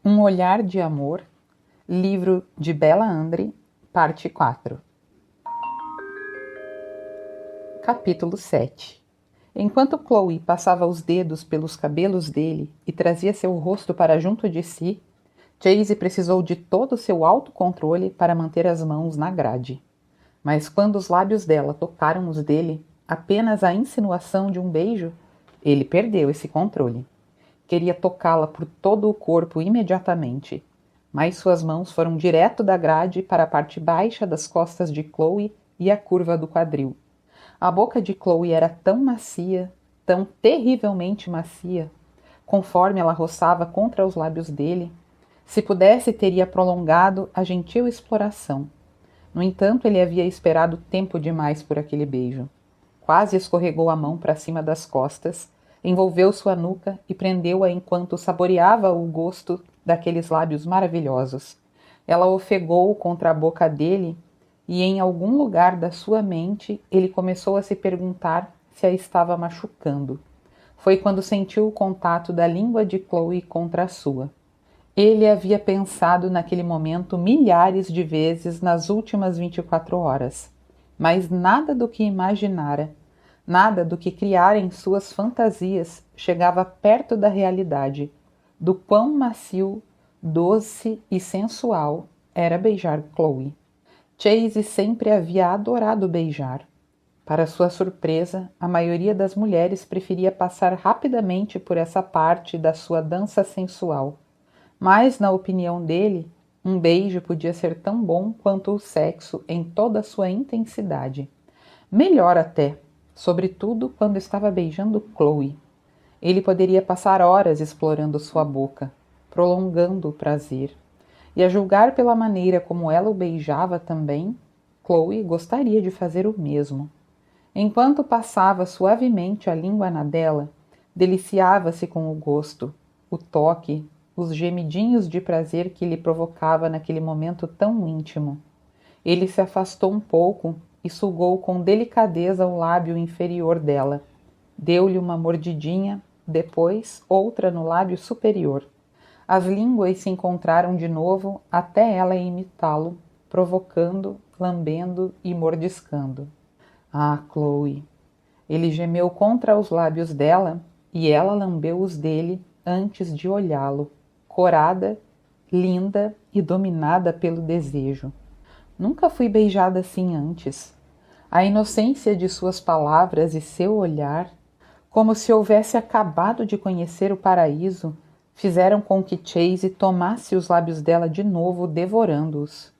Um Olhar de Amor, livro de Bella Andre, parte 4. Capítulo 7. Enquanto Chloe passava os dedos pelos cabelos dele e trazia seu rosto para junto de si, Chase precisou de todo o seu autocontrole para manter as mãos na grade. Mas quando os lábios dela tocaram os dele, apenas a insinuação de um beijo, ele perdeu esse controle. Queria tocá-la por todo o corpo imediatamente, mas suas mãos foram direto da grade para a parte baixa das costas de Chloe e a curva do quadril. A boca de Chloe era tão macia, tão terrivelmente macia, conforme ela roçava contra os lábios dele. Se pudesse, teria prolongado a gentil exploração. No entanto, ele havia esperado tempo demais por aquele beijo. Quase escorregou a mão para cima das costas, envolveu sua nuca e prendeu-a enquanto saboreava o gosto daqueles lábios maravilhosos. Ela ofegou contra a boca dele e em algum lugar da sua mente ele começou a se perguntar se a estava machucando. Foi quando sentiu o contato da língua de Chloe contra a sua. Ele havia pensado naquele momento milhares de vezes nas últimas 24 horas, mas nada do que imaginara, nada do que criara em suas fantasias chegava perto da realidade, do quão macio, doce e sensual era beijar Chloe. Chase sempre havia adorado beijar. Para sua surpresa, a maioria das mulheres preferia passar rapidamente por essa parte da sua dança sensual. Mas, na opinião dele, um beijo podia ser tão bom quanto o sexo em toda a sua intensidade. Melhor até, sobretudo quando estava beijando Chloe. Ele poderia passar horas explorando sua boca, prolongando o prazer. E a julgar pela maneira como ela o beijava também, Chloe gostaria de fazer o mesmo. Enquanto passava suavemente a língua na dela, deliciava-se com o gosto, o toque, os gemidinhos de prazer que lhe provocava naquele momento tão íntimo. Ele se afastou um pouco e sugou com delicadeza o lábio inferior dela. Deu-lhe uma mordidinha, depois outra no lábio superior. As línguas se encontraram de novo até ela imitá-lo, provocando, lambendo e mordiscando. Ah, Chloe! Ele gemeu contra os lábios dela e ela lambeu os dele antes de olhá-lo, corada, linda e dominada pelo desejo. Nunca fui beijada assim antes. A inocência de suas palavras e seu olhar, como se houvesse acabado de conhecer o paraíso, fizeram com que Chase tomasse os lábios dela de novo, devorando-os.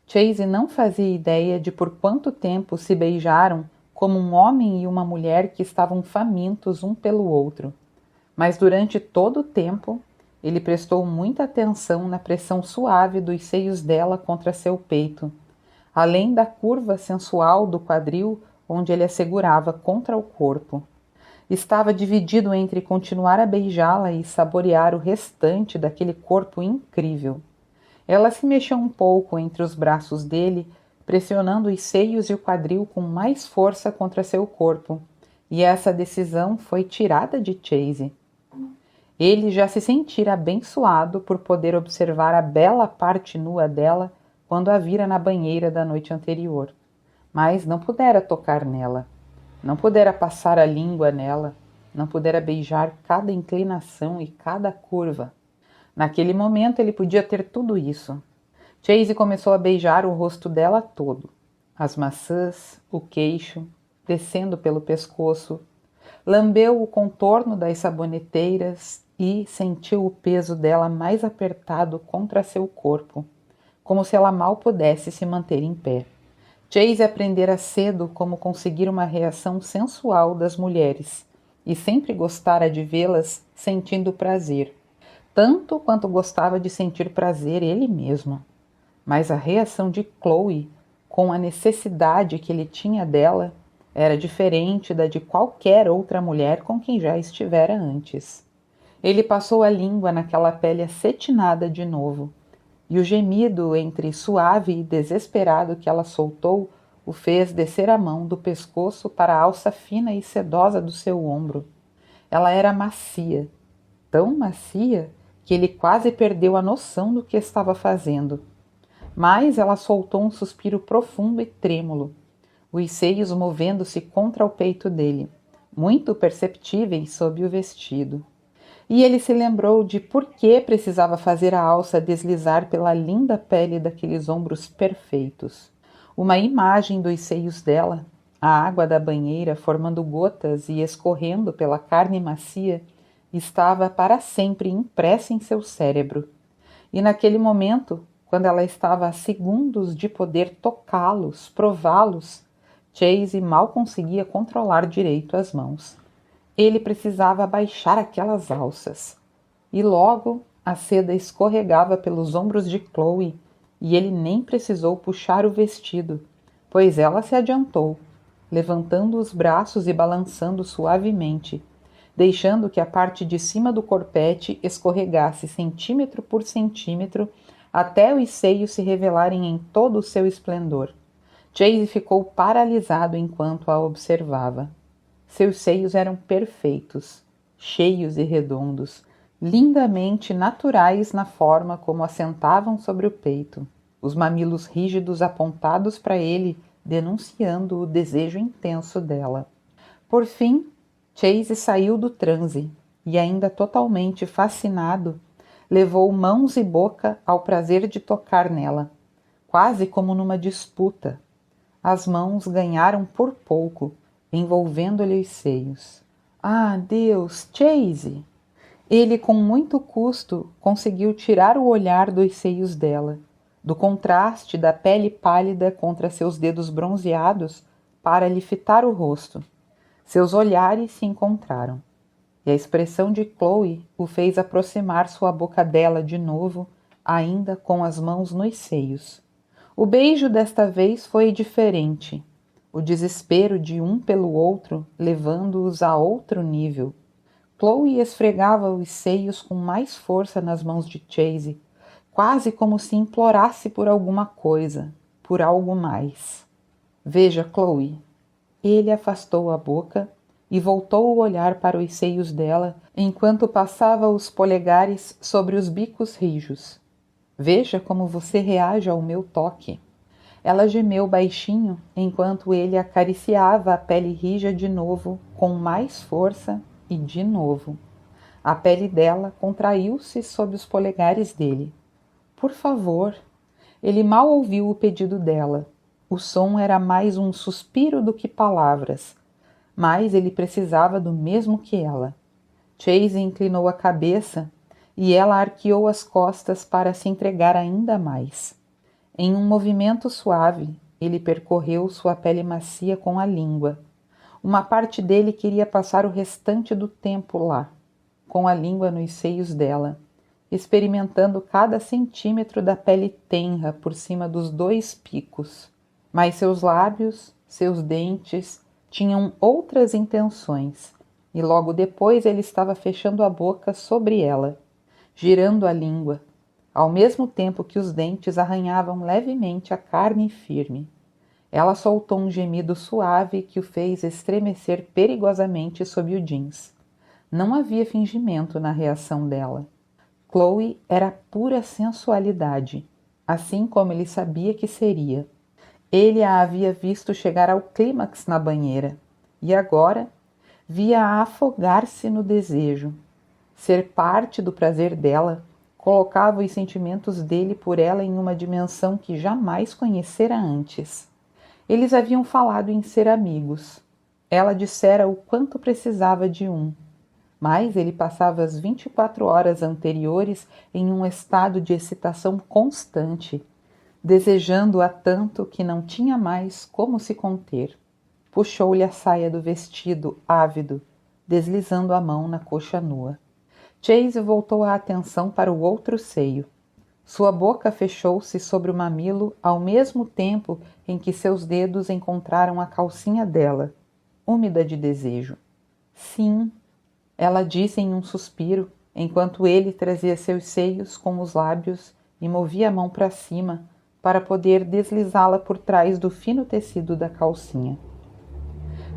Chase não fazia ideia de por quanto tempo se beijaram como um homem e uma mulher que estavam famintos um pelo outro. Mas durante todo o tempo, ele prestou muita atenção na pressão suave dos seios dela contra seu peito, além da curva sensual do quadril onde ele a segurava contra o corpo. Estava dividido entre continuar a beijá-la e saborear o restante daquele corpo incrível. Ela se mexeu um pouco entre os braços dele, pressionando os seios e o quadril com mais força contra seu corpo, e essa decisão foi tirada de Chase. Ele já se sentira abençoado por poder observar a bela parte nua dela quando a vira na banheira da noite anterior, mas não pudera tocar nela. Não pudera passar a língua nela, não pudera beijar cada inclinação e cada curva. Naquele momento ele podia ter tudo isso. Chase começou a beijar o rosto dela todo, as maçãs, o queixo, descendo pelo pescoço, lambeu o contorno das saboneteiras e sentiu o peso dela mais apertado contra seu corpo, como se ela mal pudesse se manter em pé. Chase aprendera cedo como conseguir uma reação sensual das mulheres e sempre gostara de vê-las sentindo prazer, tanto quanto gostava de sentir prazer ele mesmo. Mas a reação de Chloe, com a necessidade que ele tinha dela, era diferente da de qualquer outra mulher com quem já estivera antes. Ele passou a língua naquela pele acetinada de novo, e o gemido entre suave e desesperado que ela soltou o fez descer a mão do pescoço para a alça fina e sedosa do seu ombro. Ela era macia, tão macia que ele quase perdeu a noção do que estava fazendo. Mas ela soltou um suspiro profundo e trêmulo, os seios movendo-se contra o peito dele, muito perceptíveis sob o vestido. E ele se lembrou de por que precisava fazer a alça deslizar pela linda pele daqueles ombros perfeitos. Uma imagem dos seios dela, a água da banheira formando gotas e escorrendo pela carne macia, estava para sempre impressa em seu cérebro. E naquele momento, quando ela estava a segundos de poder tocá-los, prová-los, Chase mal conseguia controlar direito as mãos. Ele precisava abaixar aquelas alças. E logo a seda escorregava pelos ombros de Chloe e ele nem precisou puxar o vestido, pois ela se adiantou, levantando os braços e balançando suavemente, deixando que a parte de cima do corpete escorregasse centímetro por centímetro até os seios se revelarem em todo o seu esplendor. Chase ficou paralisado enquanto a observava. Seus seios eram perfeitos, cheios e redondos, lindamente naturais na forma como assentavam sobre o peito, os mamilos rígidos apontados para ele, denunciando o desejo intenso dela. Por fim, Chase saiu do transe e, ainda totalmente fascinado, levou mãos e boca ao prazer de tocar nela, quase como numa disputa. As mãos ganharam por pouco, envolvendo-lhe os seios. Ah, Deus, Chase! Ele, com muito custo, conseguiu tirar o olhar dos seios dela, do contraste da pele pálida contra seus dedos bronzeados, para lhe fitar o rosto. Seus olhares se encontraram, e a expressão de Chloe o fez aproximar sua boca dela de novo, ainda com as mãos nos seios. O beijo desta vez foi diferente, o desespero de um pelo outro levando-os a outro nível. Chloe esfregava os seios com mais força nas mãos de Chase, quase como se implorasse por alguma coisa, por algo mais. Veja, Chloe. Ele afastou a boca e voltou o olhar para os seios dela enquanto passava os polegares sobre os bicos rijos. Veja como você reage ao meu toque. Ela gemeu baixinho enquanto ele acariciava a pele rija de novo, com mais força e de novo. A pele dela contraiu-se sob os polegares dele. Por favor. Ele mal ouviu o pedido dela. O som era mais um suspiro do que palavras, mas ele precisava do mesmo que ela. Chase inclinou a cabeça e ela arqueou as costas para se entregar ainda mais. Em um movimento suave, ele percorreu sua pele macia com a língua. Uma parte dele queria passar o restante do tempo lá, com a língua nos seios dela, experimentando cada centímetro da pele tenra por cima dos dois picos. Mas seus lábios, seus dentes, tinham outras intenções, e logo depois ele estava fechando a boca sobre ela, girando a língua, ao mesmo tempo que os dentes arranhavam levemente a carne firme. Ela soltou um gemido suave que o fez estremecer perigosamente sob o jeans. Não havia fingimento na reação dela. Chloe era pura sensualidade, assim como ele sabia que seria. Ele a havia visto chegar ao clímax na banheira, e agora via-a afogar-se no desejo. Ser parte do prazer dela colocava os sentimentos dele por ela em uma dimensão que jamais conhecera antes. Eles haviam falado em ser amigos. Ela dissera o quanto precisava de um. Mas ele passava as 24 horas anteriores em um estado de excitação constante, desejando-a tanto que não tinha mais como se conter. Puxou-lhe a saia do vestido, ávido, deslizando a mão na coxa nua. Chase voltou a atenção para o outro seio. Sua boca fechou-se sobre o mamilo ao mesmo tempo em que seus dedos encontraram a calcinha dela, úmida de desejo. Sim, ela disse em um suspiro, enquanto ele trazia seus seios com os lábios e movia a mão para cima para poder deslizá-la por trás do fino tecido da calcinha.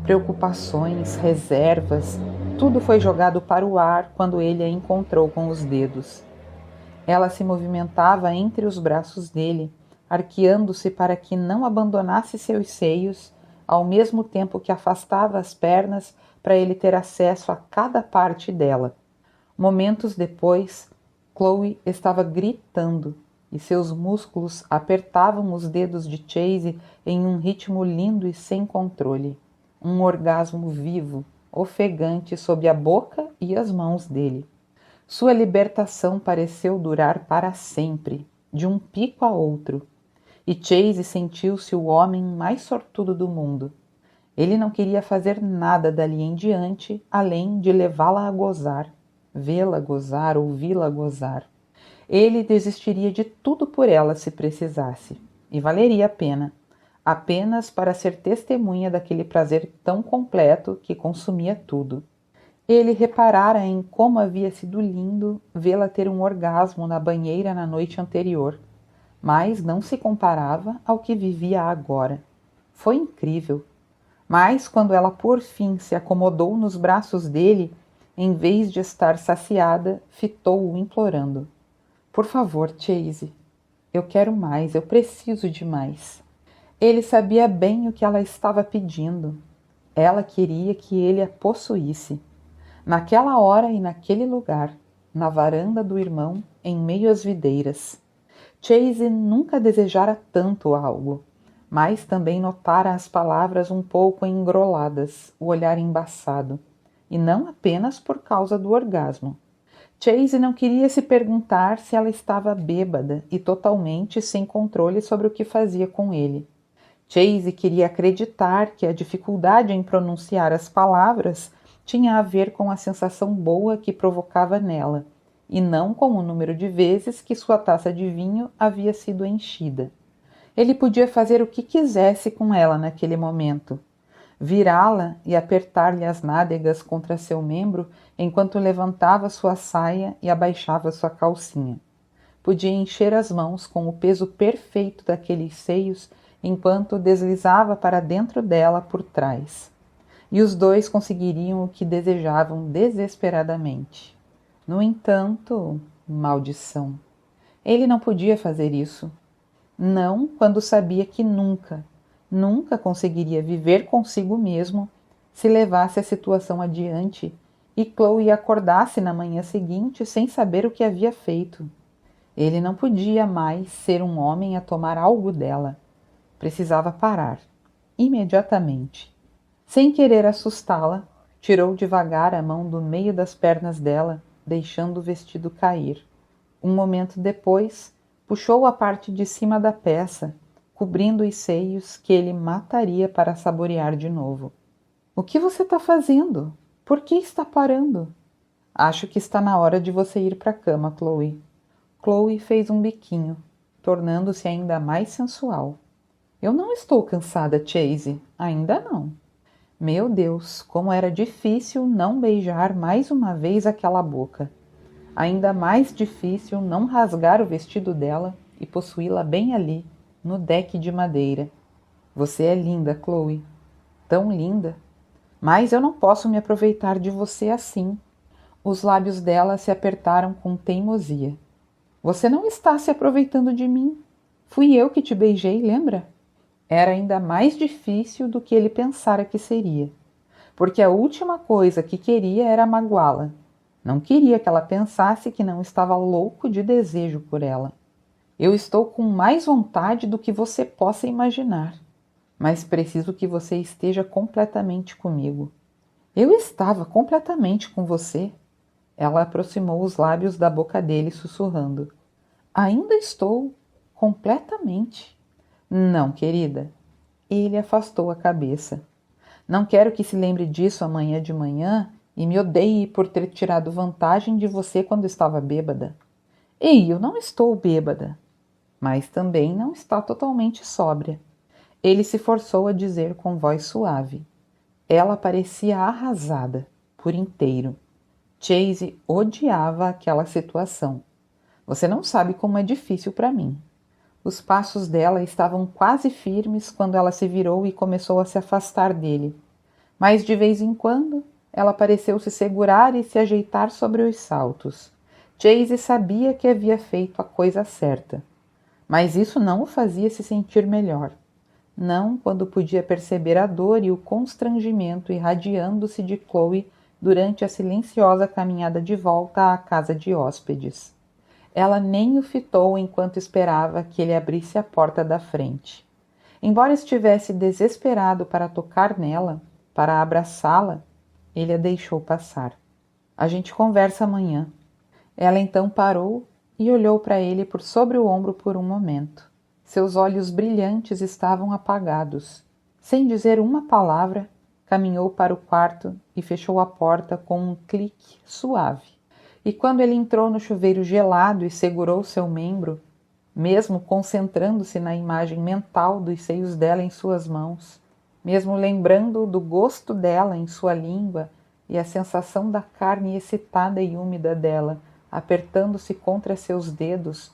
Preocupações, reservas, tudo foi jogado para o ar quando ele a encontrou com os dedos. Ela se movimentava entre os braços dele, arqueando-se para que não abandonasse seus seios, ao mesmo tempo que afastava as pernas para ele ter acesso a cada parte dela. Momentos depois, Chloe estava gritando e seus músculos apertavam os dedos de Chase em um ritmo lindo e sem controle. Um orgasmo vivo, ofegante sob a boca e as mãos dele. Sua libertação pareceu durar para sempre, de um pico a outro, e Chase sentiu-se o homem mais sortudo do mundo. Ele não queria fazer nada dali em diante, além de levá-la a gozar, vê-la gozar, ouvi-la gozar. Ele desistiria de tudo por ela se precisasse, e valeria a pena, apenas para ser testemunha daquele prazer tão completo que consumia tudo. Ele reparara em como havia sido lindo vê-la ter um orgasmo na banheira na noite anterior, mas não se comparava ao que vivia agora. Foi incrível. Mas quando ela por fim se acomodou nos braços dele, em vez de estar saciada, fitou-o implorando. Por favor, Chase, eu quero mais, eu preciso de mais. Ele sabia bem o que ela estava pedindo. Ela queria que ele a possuísse. Naquela hora e naquele lugar, na varanda do irmão, em meio às videiras. Chase nunca desejara tanto algo, mas também notara as palavras um pouco engroladas, o olhar embaçado, e não apenas por causa do orgasmo. Chase não queria se perguntar se ela estava bêbada e totalmente sem controle sobre o que fazia com ele. Chase queria acreditar que a dificuldade em pronunciar as palavras tinha a ver com a sensação boa que provocava nela, e não com o número de vezes que sua taça de vinho havia sido enchida. Ele podia fazer o que quisesse com ela naquele momento, virá-la e apertar-lhe as nádegas contra seu membro enquanto levantava sua saia e abaixava sua calcinha. Podia encher as mãos com o peso perfeito daqueles seios enquanto deslizava para dentro dela por trás. E os dois conseguiriam o que desejavam desesperadamente. No entanto, maldição, ele não podia fazer isso. Não quando sabia que nunca conseguiria viver consigo mesmo se levasse a situação adiante e Chloe acordasse na manhã seguinte sem saber o que havia feito. Ele não podia mais ser um homem a tomar algo dela. Precisava parar, imediatamente. Sem querer assustá-la, tirou devagar a mão do meio das pernas dela, deixando o vestido cair. Um momento depois, puxou a parte de cima da peça, cobrindo os seios que ele mataria para saborear de novo. O que você está fazendo? Por que está parando? Acho que está na hora de você ir para a cama, Chloe. Chloe fez um biquinho, tornando-se ainda mais sensual. Eu não estou cansada, Chase. Ainda não. Meu Deus, como era difícil não beijar mais uma vez aquela boca. Ainda mais difícil não rasgar o vestido dela e possuí-la bem ali, no deck de madeira. Você é linda, Chloe. Tão linda. Mas eu não posso me aproveitar de você assim. Os lábios dela se apertaram com teimosia. Você não está se aproveitando de mim. Fui eu que te beijei, lembra? Era ainda mais difícil do que ele pensara que seria, porque a última coisa que queria era magoá-la. Não queria que ela pensasse que não estava louco de desejo por ela. Eu estou com mais vontade do que você possa imaginar, mas preciso que você esteja completamente comigo. Eu estava completamente com você. Ela aproximou os lábios da boca dele, sussurrando. Ainda estou completamente. Não, querida. Ele afastou a cabeça. Não quero que se lembre disso amanhã de manhã e me odeie por ter tirado vantagem de você quando estava bêbada. Ei, eu não estou bêbada. Mas também não está totalmente sóbria. Ele se forçou a dizer com voz suave. Ela parecia arrasada, por inteiro. Chase odiava aquela situação. Você não sabe como é difícil para mim. Os passos dela estavam quase firmes quando ela se virou e começou a se afastar dele. Mas de vez em quando, ela pareceu se segurar e se ajeitar sobre os saltos. Chase sabia que havia feito a coisa certa, mas isso não o fazia se sentir melhor. Não quando podia perceber a dor e o constrangimento irradiando-se de Chloe durante a silenciosa caminhada de volta à casa de hóspedes. Ela nem o fitou enquanto esperava que ele abrisse a porta da frente. Embora estivesse desesperado para tocar nela, para abraçá-la, ele a deixou passar. A gente conversa amanhã. Ela então parou e olhou para ele por sobre o ombro por um momento. Seus olhos brilhantes estavam apagados. Sem dizer uma palavra, caminhou para o quarto e fechou a porta com um clique suave. E quando ele entrou no chuveiro gelado e segurou seu membro, mesmo concentrando-se na imagem mental dos seios dela em suas mãos, mesmo lembrando do gosto dela em sua língua e a sensação da carne excitada e úmida dela apertando-se contra seus dedos,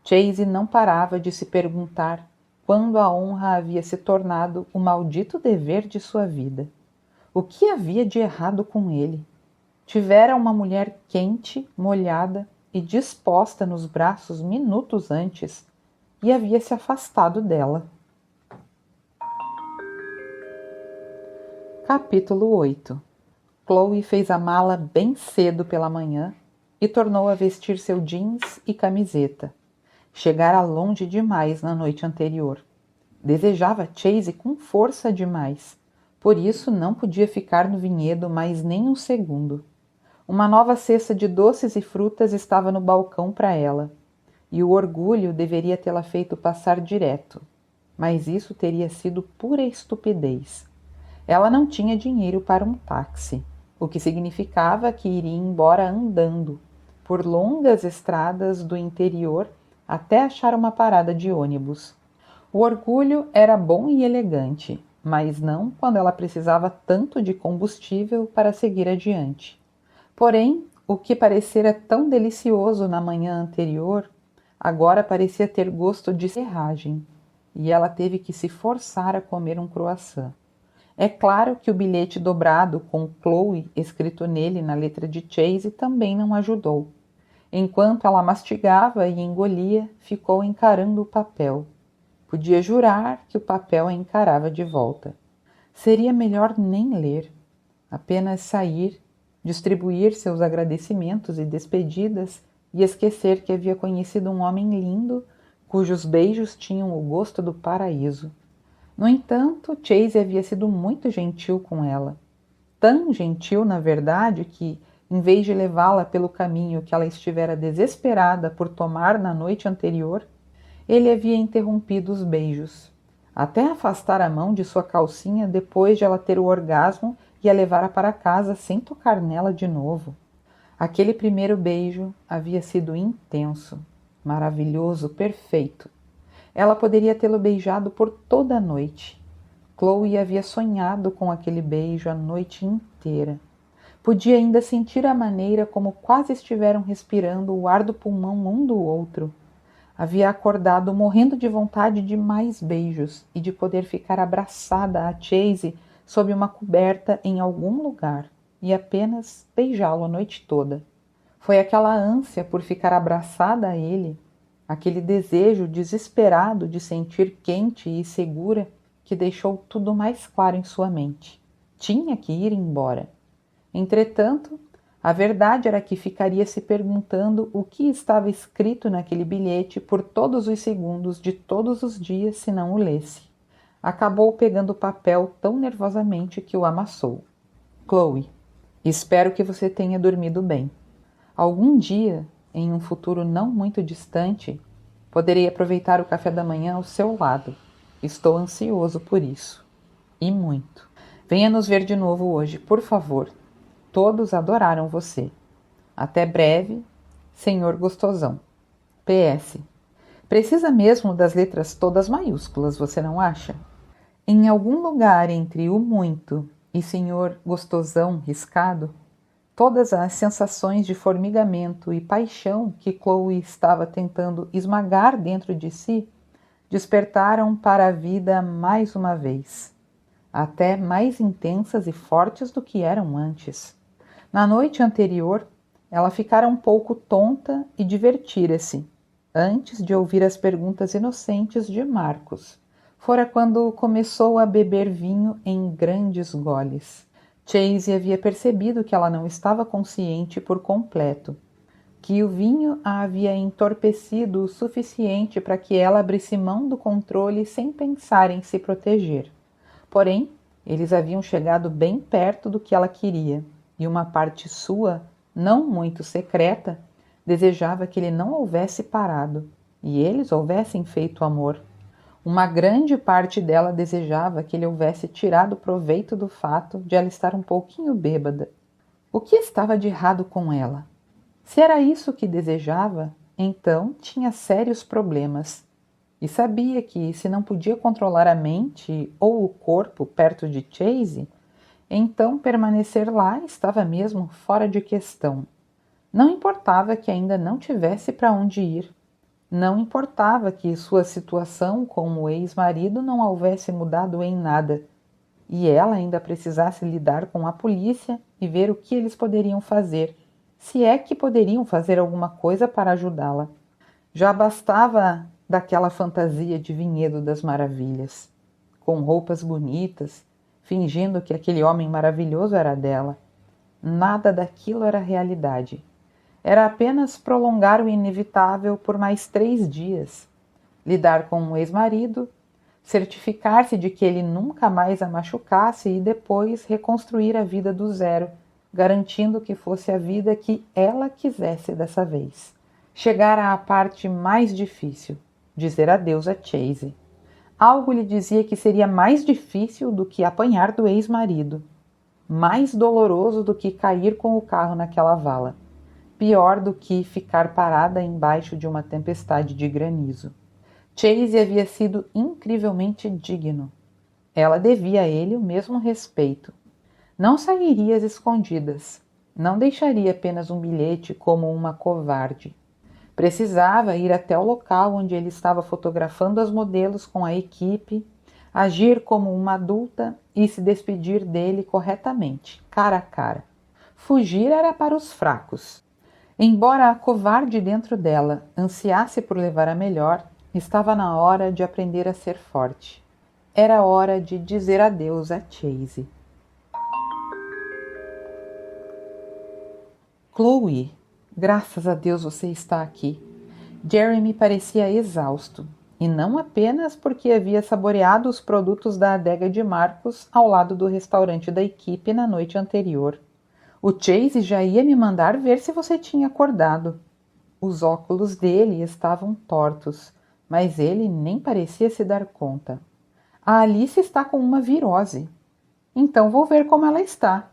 Chase não parava de se perguntar quando a honra havia se tornado o maldito dever de sua vida. O que havia de errado com ele? Tivera uma mulher quente, molhada e disposta nos braços minutos antes e havia se afastado dela. Capítulo 8. Chloe fez a mala bem cedo pela manhã e tornou a vestir seu jeans e camiseta. Chegara longe demais na noite anterior. Desejava Chase com força demais. Por isso não podia ficar no vinhedo mais nem um segundo. Uma nova cesta de doces e frutas estava no balcão para ela, e o orgulho deveria tê-la feito passar direto. Mas isso teria sido pura estupidez. Ela não tinha dinheiro para um táxi, o que significava que iria embora andando, por longas estradas do interior até achar uma parada de ônibus. O orgulho era bom e elegante, mas não quando ela precisava tanto de combustível para seguir adiante. Porém, o que parecera tão delicioso na manhã anterior, agora parecia ter gosto de serragem, e ela teve que se forçar a comer um croissant. É claro que o bilhete dobrado com Chloe escrito nele na letra de Chase também não ajudou. Enquanto ela mastigava e engolia, ficou encarando o papel. Podia jurar que o papel a encarava de volta. Seria melhor nem ler, apenas sair, distribuir seus agradecimentos e despedidas e esquecer que havia conhecido um homem lindo, cujos beijos tinham o gosto do paraíso. No entanto, Chase havia sido muito gentil com ela. Tão gentil, na verdade, que, em vez de levá-la pelo caminho que ela estivera desesperada por tomar na noite anterior, ele havia interrompido os beijos, até afastar a mão de sua calcinha depois de ela ter o orgasmo e a levara para casa sem tocar nela de novo. Aquele primeiro beijo havia sido intenso, maravilhoso, perfeito. Ela poderia tê-lo beijado por toda a noite. Chloe havia sonhado com aquele beijo a noite inteira. Podia ainda sentir a maneira como quase estiveram respirando o ar do pulmão um do outro. Havia acordado morrendo de vontade de mais beijos e de poder ficar abraçada a Chase sob uma coberta em algum lugar e apenas beijá-lo a noite toda. Foi aquela ânsia por ficar abraçada a ele, aquele desejo desesperado de sentir quente e segura que deixou tudo mais claro em sua mente. Tinha que ir embora. Entretanto, a verdade era que ficaria se perguntando o que estava escrito naquele bilhete por todos os segundos de todos os dias se não o lesse. Acabou pegando o papel tão nervosamente que o amassou. Chloe, espero que você tenha dormido bem. Algum dia, em um futuro não muito distante, poderei aproveitar o café da manhã ao seu lado. Estou ansioso por isso. E muito. Venha nos ver de novo hoje, por favor. Todos adoraram você. Até breve, Senhor Gostosão. PS. Precisa mesmo das letras todas maiúsculas, você não acha? Em algum lugar entre o muito e Senhor Gostosão riscado, todas as sensações de formigamento e paixão que Chloe estava tentando esmagar dentro de si despertaram para a vida mais uma vez, até mais intensas e fortes do que eram antes. Na noite anterior, ela ficara um pouco tonta e divertira-se, antes de ouvir as perguntas inocentes de Marcos. Fora quando começou a beber vinho em grandes goles. Chase havia percebido que ela não estava consciente por completo, que o vinho a havia entorpecido o suficiente para que ela abrisse mão do controle sem pensar em se proteger. Porém, eles haviam chegado bem perto do que ela queria, e uma parte sua, não muito secreta, desejava que ele não houvesse parado, e eles houvessem feito amor. Uma grande parte dela desejava que ele houvesse tirado proveito do fato de ela estar um pouquinho bêbada. O que estava de errado com ela? Se era isso que desejava, então tinha sérios problemas. E sabia que, se não podia controlar a mente ou o corpo perto de Chase, então permanecer lá estava mesmo fora de questão. Não importava que ainda não tivesse para onde ir. Não importava que sua situação com o ex-marido não houvesse mudado em nada, e ela ainda precisasse lidar com a polícia e ver o que eles poderiam fazer, se é que poderiam fazer alguma coisa para ajudá-la. Já bastava daquela fantasia de Vinhedo das Maravilhas, com roupas bonitas, fingindo que aquele homem maravilhoso era dela. Nada daquilo era realidade. Era apenas prolongar o inevitável por mais 3 dias, lidar com um ex-marido, certificar-se de que ele nunca mais a machucasse e depois reconstruir a vida do zero, garantindo que fosse a vida que ela quisesse dessa vez. Chegar à parte mais difícil, dizer adeus a Chase. Algo lhe dizia que seria mais difícil do que apanhar do ex-marido, mais doloroso do que cair com o carro naquela vala. Pior do que ficar parada embaixo de uma tempestade de granizo. Chase havia sido incrivelmente digno. Ela devia a ele o mesmo respeito. Não sairia às escondidas. Não deixaria apenas um bilhete como uma covarde. Precisava ir até o local onde ele estava fotografando as modelos com a equipe, agir como uma adulta e se despedir dele corretamente, cara a cara. Fugir era para os fracos. Embora a covarde dentro dela ansiasse por levar a melhor, estava na hora de aprender a ser forte. Era hora de dizer adeus a Chase. Chloe, graças a Deus você está aqui. Jeremy parecia exausto, e não apenas porque havia saboreado os produtos da adega de Marcos ao lado do restaurante da equipe na noite anterior. O Chase já ia me mandar ver se você tinha acordado. Os óculos dele estavam tortos, mas ele nem parecia se dar conta. A Alice está com uma virose. Então vou ver como ela está.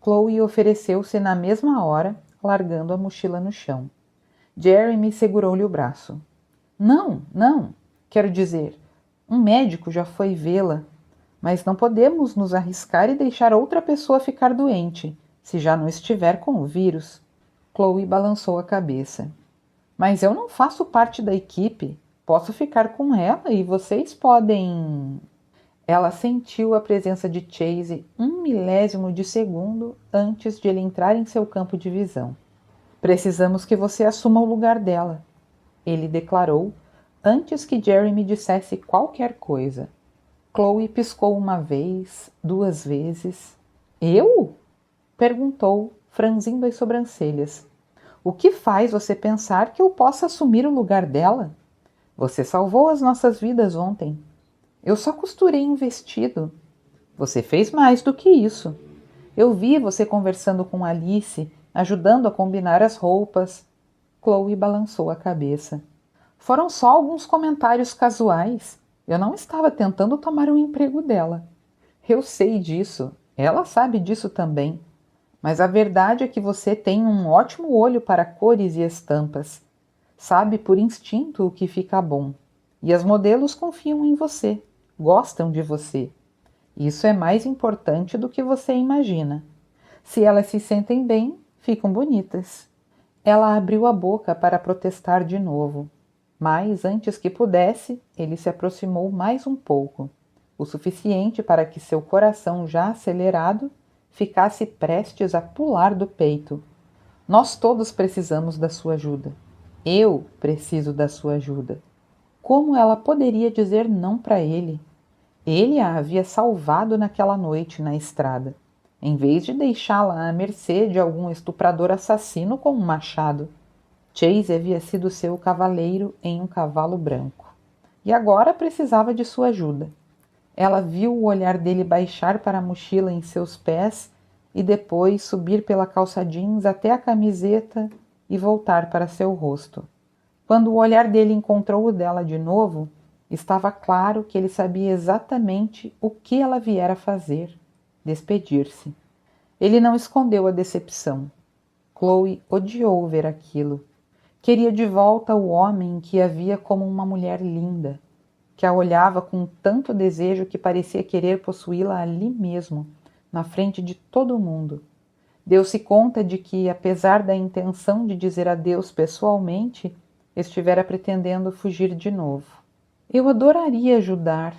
Chloe ofereceu-se na mesma hora, largando a mochila no chão. Jeremy segurou-lhe o braço. Não, quero dizer, um médico já foi vê-la, mas não podemos nos arriscar e deixar outra pessoa ficar doente, se já não estiver com o vírus. Chloe balançou a cabeça. Mas eu não faço parte da equipe. Posso ficar com ela e vocês podem... Ela sentiu a presença de Chase 1 milésimo de segundo antes de ele entrar em seu campo de visão. Precisamos que você assuma o lugar dela, ele declarou antes que Jeremy dissesse qualquer coisa. Chloe piscou 1 vez, 2 vezes. Eu? Perguntou, franzindo as sobrancelhas. O que faz você pensar que eu possa assumir o lugar dela? Você salvou as nossas vidas ontem. Eu só costurei um vestido. Você fez mais do que isso. Eu vi você conversando com Alice, ajudando a combinar as roupas. Chloe balançou a cabeça. Foram só alguns comentários casuais. Eu não estava tentando tomar o emprego dela. Eu sei disso. Ela sabe disso também. Mas a verdade é que você tem um ótimo olho para cores e estampas. Sabe por instinto o que fica bom. E as modelos confiam em você. Gostam de você. Isso é mais importante do que você imagina. Se elas se sentem bem, ficam bonitas. Ela abriu a boca para protestar de novo, mas antes que pudesse, ele se aproximou mais um pouco, o suficiente para que seu coração já acelerado ficasse prestes a pular do peito. Nós todos precisamos da sua ajuda. Eu preciso da sua ajuda. Como ela poderia dizer não para ele? Ele a havia salvado naquela noite na estrada, em vez de deixá-la à mercê de algum estuprador assassino com um machado. Chase havia sido seu cavaleiro em um cavalo branco. E agora precisava de sua ajuda. Ela viu o olhar dele baixar para a mochila em seus pés e depois subir pela calça jeans até a camiseta e voltar para seu rosto. Quando o olhar dele encontrou o dela de novo, estava claro que ele sabia exatamente o que ela viera fazer: despedir-se. Ele não escondeu a decepção. Chloe odiou ver aquilo. Queria de volta o homem que a via como uma mulher linda, que a olhava com tanto desejo que parecia querer possuí-la ali mesmo, na frente de todo mundo. Deu-se conta de que, apesar da intenção de dizer adeus pessoalmente, estivera pretendendo fugir de novo. Eu adoraria ajudar,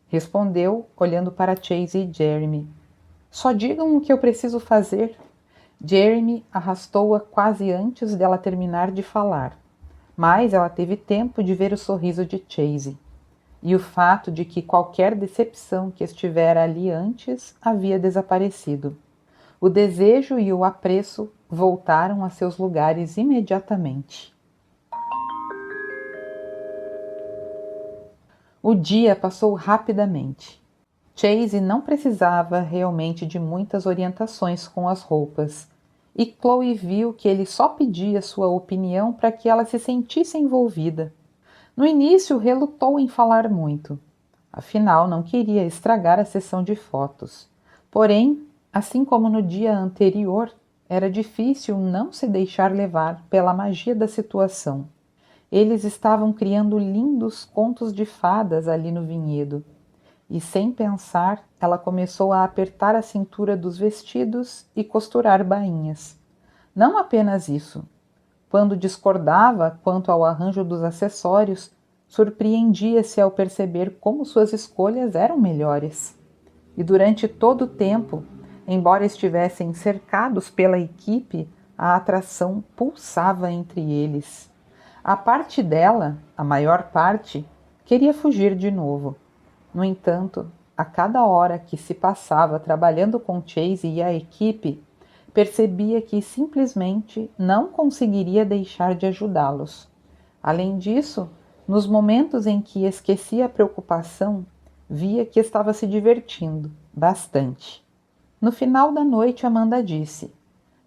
respondeu, olhando para Chase e Jeremy. Só digam o que eu preciso fazer. Jeremy arrastou-a quase antes dela terminar de falar, mas ela teve tempo de ver o sorriso de Chase e o fato de que qualquer decepção que estivera ali antes havia desaparecido. O desejo e o apreço voltaram a seus lugares imediatamente. O dia passou rapidamente. Chase não precisava realmente de muitas orientações com as roupas, e Chloe viu que ele só pedia sua opinião para que ela se sentisse envolvida. No início, relutou em falar muito. Afinal, não queria estragar a sessão de fotos. Porém, assim como no dia anterior, era difícil não se deixar levar pela magia da situação. Eles estavam criando lindos contos de fadas ali no vinhedo. E, sem pensar, ela começou a apertar a cintura dos vestidos e costurar bainhas. Não apenas isso. Quando discordava quanto ao arranjo dos acessórios, surpreendia-se ao perceber como suas escolhas eram melhores. E durante todo o tempo, embora estivessem cercados pela equipe, a atração pulsava entre eles. A parte dela, a maior parte, queria fugir de novo. No entanto, a cada hora que se passava trabalhando com Chase e a equipe, percebia que simplesmente não conseguiria deixar de ajudá-los. Além disso, nos momentos em que esquecia a preocupação, via que estava se divertindo bastante. No final da noite, Amanda disse: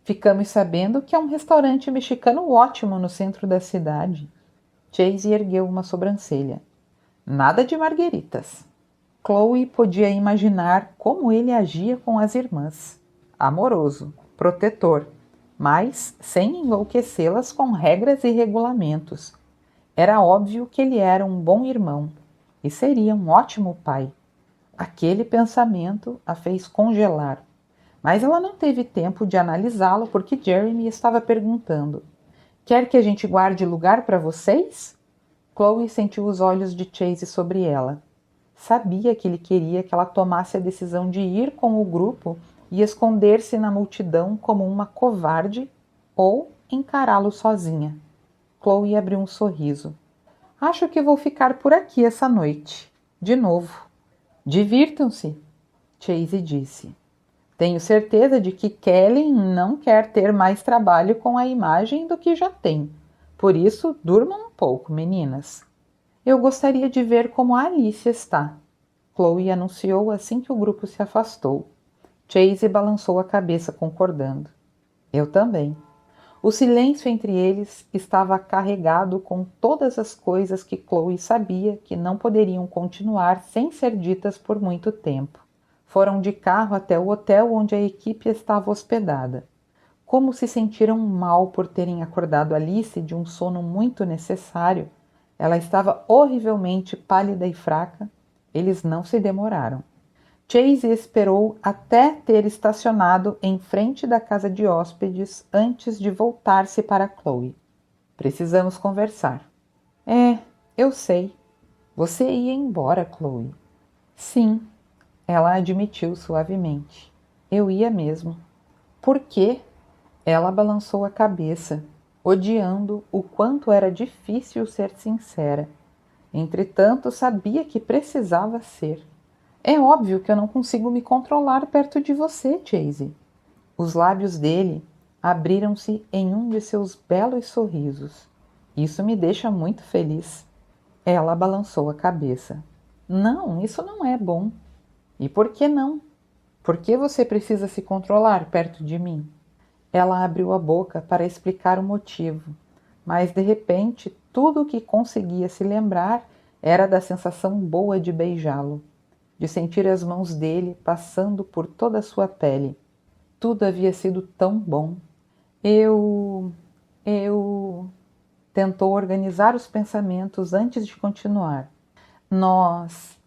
"Ficamos sabendo que é um restaurante mexicano ótimo no centro da cidade." Chase ergueu uma sobrancelha. "Nada de margueritas." Chloe podia imaginar como ele agia com as irmãs. Amoroso, protetor, mas sem enlouquecê-las com regras e regulamentos. Era óbvio que ele era um bom irmão e seria um ótimo pai. Aquele pensamento a fez congelar, mas ela não teve tempo de analisá-lo porque Jeremy estava perguntando: "Quer que a gente guarde lugar para vocês?" Chloe sentiu os olhos de Chase sobre ela. Sabia que ele queria que ela tomasse a decisão de ir com o grupo e esconder-se na multidão como uma covarde ou encará-lo sozinha. Chloe abriu um sorriso. "Acho que vou ficar por aqui essa noite. De novo." "Divirtam-se," Chase disse. "Tenho certeza de que Kelly não quer ter mais trabalho com a imagem do que já tem. Por isso, durmam um pouco, meninas." "Eu gostaria de ver como a Alice está," Chloe anunciou assim que o grupo se afastou. Chase balançou a cabeça concordando. "Eu também." O silêncio entre eles estava carregado com todas as coisas que Chloe sabia que não poderiam continuar sem ser ditas por muito tempo. Foram de carro até o hotel onde a equipe estava hospedada. Como se sentiram mal por terem acordado Alice de um sono muito necessário. Ela estava horrivelmente pálida e fraca. Eles não se demoraram. Chase esperou até ter estacionado em frente da casa de hóspedes antes de voltar-se para Chloe. "Precisamos conversar." Eu sei." "Você ia embora, Chloe." "Sim," ela admitiu suavemente. "Eu ia mesmo." "Por quê?" Ela balançou a cabeça, odiando o quanto era difícil ser sincera. Entretanto, sabia que precisava ser. É óbvio que eu não consigo me controlar perto de você, Chase. Os lábios dele abriram-se em um de seus belos sorrisos. Isso me deixa muito feliz. Ela balançou a cabeça. Não, isso não é bom. E por que não? Por que você precisa se controlar perto de mim? Ela abriu a boca para explicar o motivo, mas de repente tudo o que conseguia se lembrar era da sensação boa de beijá-lo, de sentir as mãos dele passando por toda a sua pele. Tudo havia sido tão bom. Eu... Tentou organizar os pensamentos antes de continuar. Nós...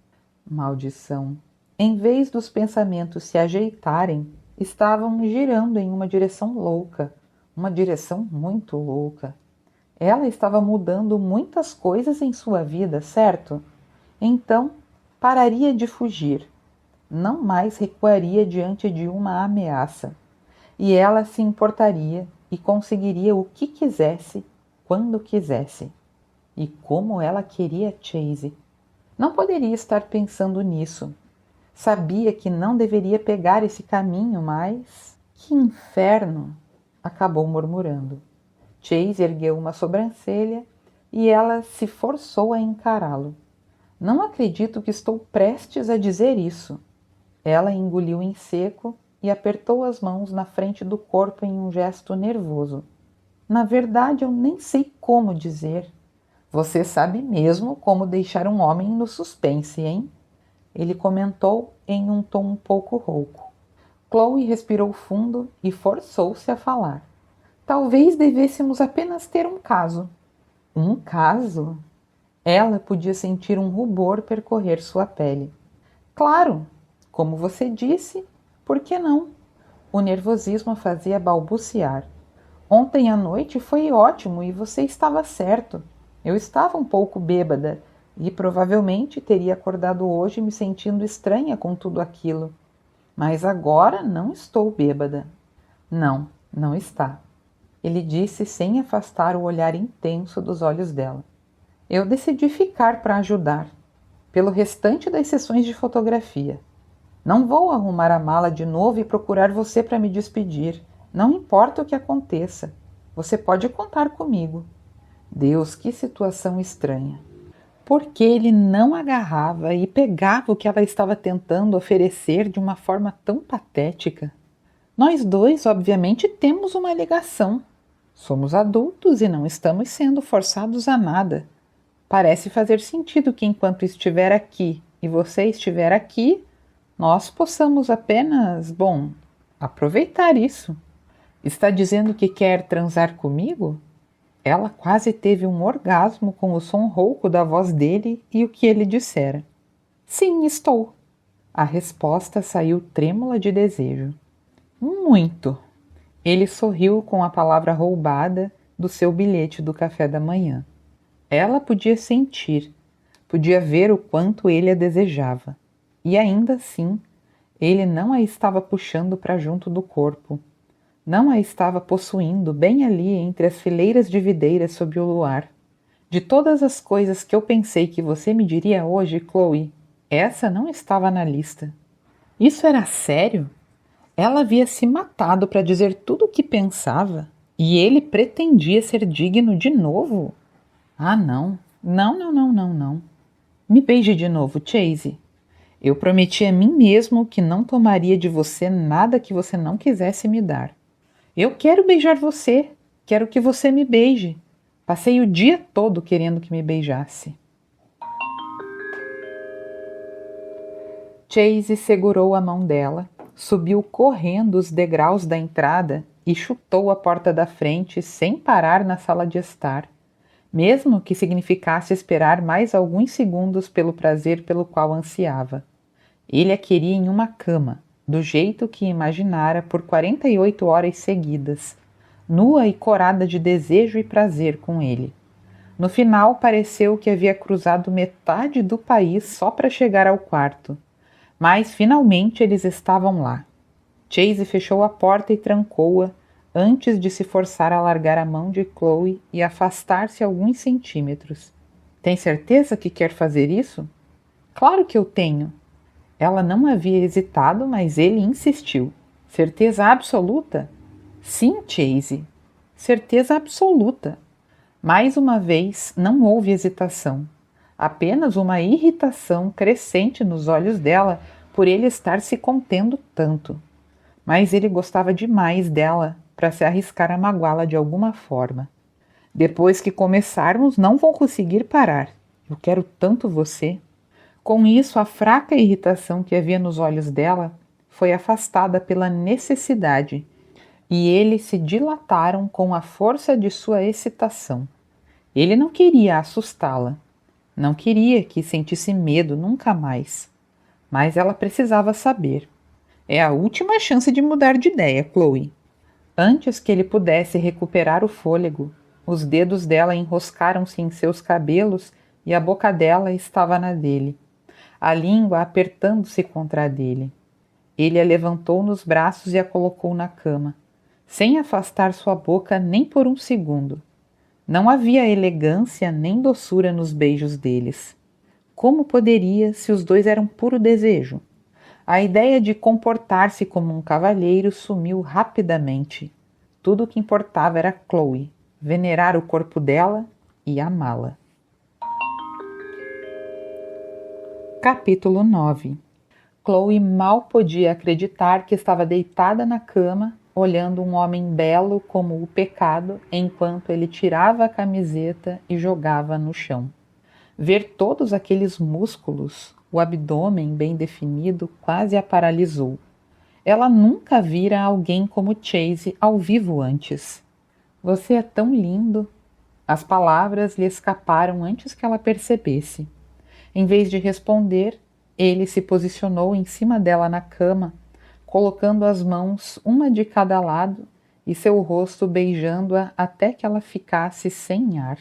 Maldição. Em vez dos pensamentos se ajeitarem, estavam girando em uma direção louca, uma direção muito louca. Ela estava mudando muitas coisas em sua vida, certo? Então, pararia de fugir. Não mais recuaria diante de uma ameaça. E ela se importaria e conseguiria o que quisesse, quando quisesse. E como ela queria Chase. Não poderia estar pensando nisso. Sabia que não deveria pegar esse caminho, mas... Que inferno! Acabou murmurando. Chase ergueu uma sobrancelha e ela se forçou a encará-lo. Não acredito que estou prestes a dizer isso. Ela engoliu em seco e apertou as mãos na frente do corpo em um gesto nervoso. Na verdade, eu nem sei como dizer. Você sabe mesmo como deixar um homem no suspense, hein? Ele comentou em um tom um pouco rouco. Chloe respirou fundo e forçou-se a falar. Talvez devêssemos apenas ter um caso. Um caso? Ela podia sentir um rubor percorrer sua pele. Claro, como você disse, por que não? O nervosismo a fazia balbuciar. Ontem à noite foi ótimo e você estava certo. Eu estava um pouco bêbada e provavelmente teria acordado hoje me sentindo estranha com tudo aquilo. Mas agora não estou bêbada. Não, não está. Ele disse sem afastar o olhar intenso dos olhos dela. Eu decidi ficar para ajudar, pelo restante das sessões de fotografia. Não vou arrumar a mala de novo e procurar você para me despedir. Não importa o que aconteça. Você pode contar comigo. Deus, que situação estranha. Por que ele não agarrava e pegava o que ela estava tentando oferecer de uma forma tão patética? Nós dois, obviamente, temos uma ligação. Somos adultos e não estamos sendo forçados a nada. Parece fazer sentido que enquanto estiver aqui e você estiver aqui, nós possamos apenas, aproveitar isso. Está dizendo que quer transar comigo? Ela quase teve um orgasmo com o som rouco da voz dele e o que ele dissera. Sim, estou. A resposta saiu trêmula de desejo. Muito. Ele sorriu com a palavra roubada do seu bilhete do café da manhã. Ela podia sentir, podia ver o quanto ele a desejava. E ainda assim, ele não a estava puxando para junto do corpo. Não a estava possuindo bem ali entre as fileiras de videiras sob o luar. De todas as coisas que eu pensei que você me diria hoje, Chloe, essa não estava na lista. Isso era sério? Ela havia se matado para dizer tudo o que pensava e ele pretendia ser digno de novo? Ah, não. Não. Me beije de novo, Chase. Eu prometi a mim mesmo que não tomaria de você nada que você não quisesse me dar. Eu quero beijar você. Quero que você me beije. Passei o dia todo querendo que me beijasse. Chase segurou a mão dela, subiu correndo os degraus da entrada e chutou a porta da frente sem parar na sala de estar, mesmo que significasse esperar mais alguns segundos pelo prazer pelo qual ansiava. Ele a queria em uma cama, do jeito que imaginara por 48 horas seguidas, nua e corada de desejo e prazer com ele. No final, pareceu que havia cruzado metade do país só para chegar ao quarto. Mas, finalmente, eles estavam lá. Chase fechou a porta e trancou-a antes de se forçar a largar a mão de Chloe e afastar-se alguns centímetros. Tem certeza que quer fazer isso? Claro que eu tenho. Ela não havia hesitado, mas ele insistiu. Certeza absoluta? Sim, Chase. Certeza absoluta. Mais uma vez, não houve hesitação. Apenas uma irritação crescente nos olhos dela por ele estar se contendo tanto. Mas ele gostava demais dela para se arriscar a magoá-la de alguma forma. Depois que começarmos, não vou conseguir parar. Eu quero tanto você. Com isso, a fraca irritação que havia nos olhos dela foi afastada pela necessidade, e eles se dilataram com a força de sua excitação. Ele não queria assustá-la. Não queria que sentisse medo nunca mais. Mas ela precisava saber. É a última chance de mudar de ideia, Chloe. Antes que ele pudesse recuperar o fôlego, os dedos dela enroscaram-se em seus cabelos e a boca dela estava na dele, a língua apertando-se contra a dele. Ele a levantou nos braços e a colocou na cama, sem afastar sua boca nem por um segundo. Não havia elegância nem doçura nos beijos deles. Como poderia, se os dois eram puro desejo? A ideia de comportar-se como um cavalheiro sumiu rapidamente. Tudo o que importava era Chloe, venerar o corpo dela e amá-la. Capítulo 9. Chloe mal podia acreditar que estava deitada na cama, olhando um homem belo como o pecado, enquanto ele tirava a camiseta e jogava no chão. Ver todos aqueles músculos, o abdômen bem definido, quase a paralisou. Ela nunca vira alguém como Chase ao vivo antes. Você é tão lindo. As palavras lhe escaparam antes que ela percebesse. Em vez de responder, ele se posicionou em cima dela na cama, colocando as mãos uma de cada lado e seu rosto beijando-a até que ela ficasse sem ar.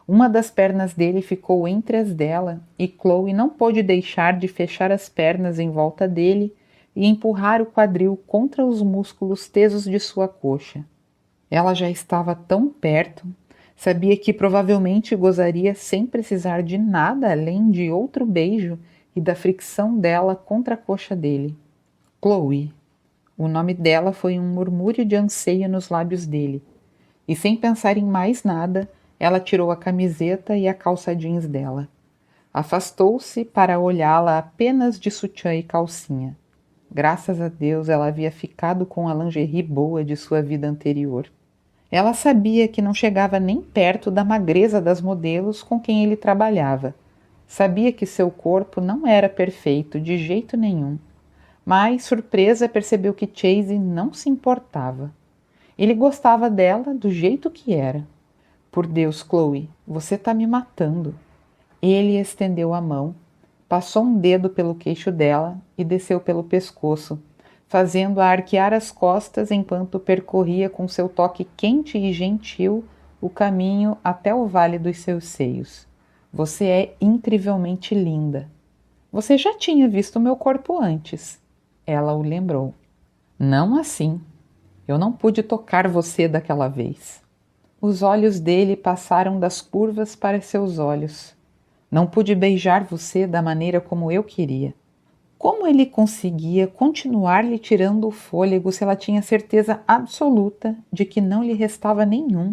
Uma das pernas dele ficou entre as dela e Chloe não pôde deixar de fechar as pernas em volta dele e empurrar o quadril contra os músculos tesos de sua coxa. Ela já estava tão perto, sabia que provavelmente gozaria sem precisar de nada além de outro beijo e da fricção dela contra a coxa dele. Chloe. O nome dela foi um murmúrio de anseio nos lábios dele, e sem pensar em mais nada, ela tirou a camiseta e a calça jeans dela. Afastou-se para olhá-la apenas de sutiã e calcinha. Graças a Deus ela havia ficado com a lingerie boa de sua vida anterior. Ela sabia que não chegava nem perto da magreza das modelos com quem ele trabalhava. Sabia que seu corpo não era perfeito de jeito nenhum. Mas, surpresa, percebeu que Chase não se importava. Ele gostava dela do jeito que era. Por Deus, Chloe, você está me matando. Ele estendeu a mão, passou um dedo pelo queixo dela e desceu pelo pescoço, fazendo-a arquear as costas enquanto percorria com seu toque quente e gentil o caminho até o vale dos seus seios. Você é incrivelmente linda. Você já tinha visto meu corpo antes. Ela o lembrou. Não assim. Eu não pude tocar você daquela vez. Os olhos dele passaram das curvas para seus olhos. Não pude beijar você da maneira como eu queria. Como ele conseguia continuar lhe tirando o fôlego se ela tinha certeza absoluta de que não lhe restava nenhum?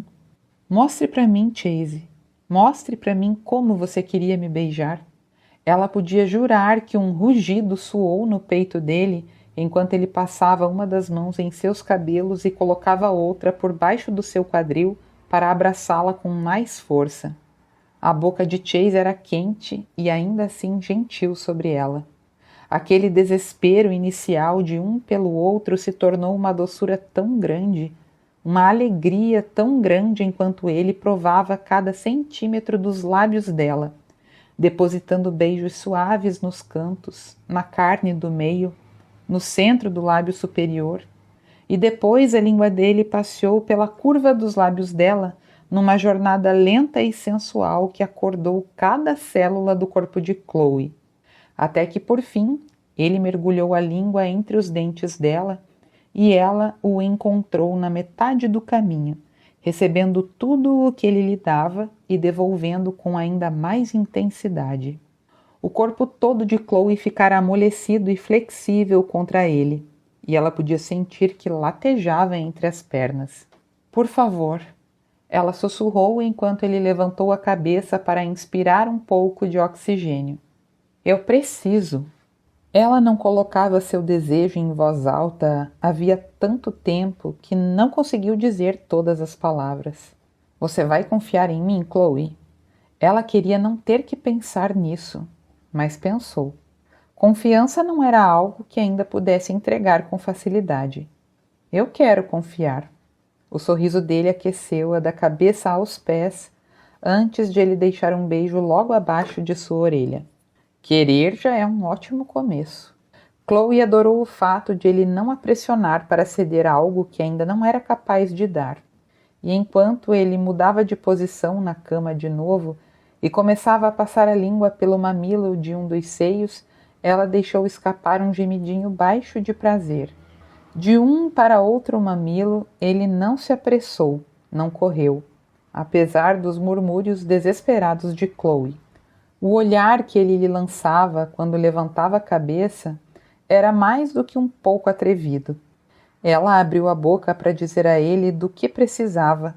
Mostre para mim, Chase. Mostre para mim como você queria me beijar. Ela podia jurar que um rugido soou no peito dele enquanto ele passava uma das mãos em seus cabelos e colocava a outra por baixo do seu quadril para abraçá-la com mais força. A boca de Chase era quente e ainda assim gentil sobre ela. Aquele desespero inicial de um pelo outro se tornou uma doçura tão grande, uma alegria tão grande enquanto ele provava cada centímetro dos lábios dela, depositando beijos suaves nos cantos, na carne do meio, no centro do lábio superior, e depois a língua dele passeou pela curva dos lábios dela numa jornada lenta e sensual que acordou cada célula do corpo de Chloe, até que, por fim, ele mergulhou a língua entre os dentes dela e ela o encontrou na metade do caminho, recebendo tudo o que ele lhe dava e devolvendo com ainda mais intensidade. O corpo todo de Chloe ficara amolecido e flexível contra ele, e ela podia sentir que latejava entre as pernas. Por favor, ela sussurrou enquanto ele levantou a cabeça para inspirar um pouco de oxigênio. Eu preciso. Ela não colocava seu desejo em voz alta havia tanto tempo que não conseguiu dizer todas as palavras. Você vai confiar em mim, Chloe? Ela queria não ter que pensar nisso, mas pensou. Confiança não era algo que ainda pudesse entregar com facilidade. Eu quero confiar. O sorriso dele aqueceu-a da cabeça aos pés, antes de ele deixar um beijo logo abaixo de sua orelha. Querer já é um ótimo começo. Chloe adorou o fato de ele não a pressionar para ceder a algo que ainda não era capaz de dar. E enquanto ele mudava de posição na cama de novo e começava a passar a língua pelo mamilo de um dos seios, ela deixou escapar um gemidinho baixo de prazer. De um para outro mamilo, ele não se apressou, não correu, apesar dos murmúrios desesperados de Chloe. O olhar que ele lhe lançava quando levantava a cabeça era mais do que um pouco atrevido. Ela abriu a boca para dizer a ele do que precisava.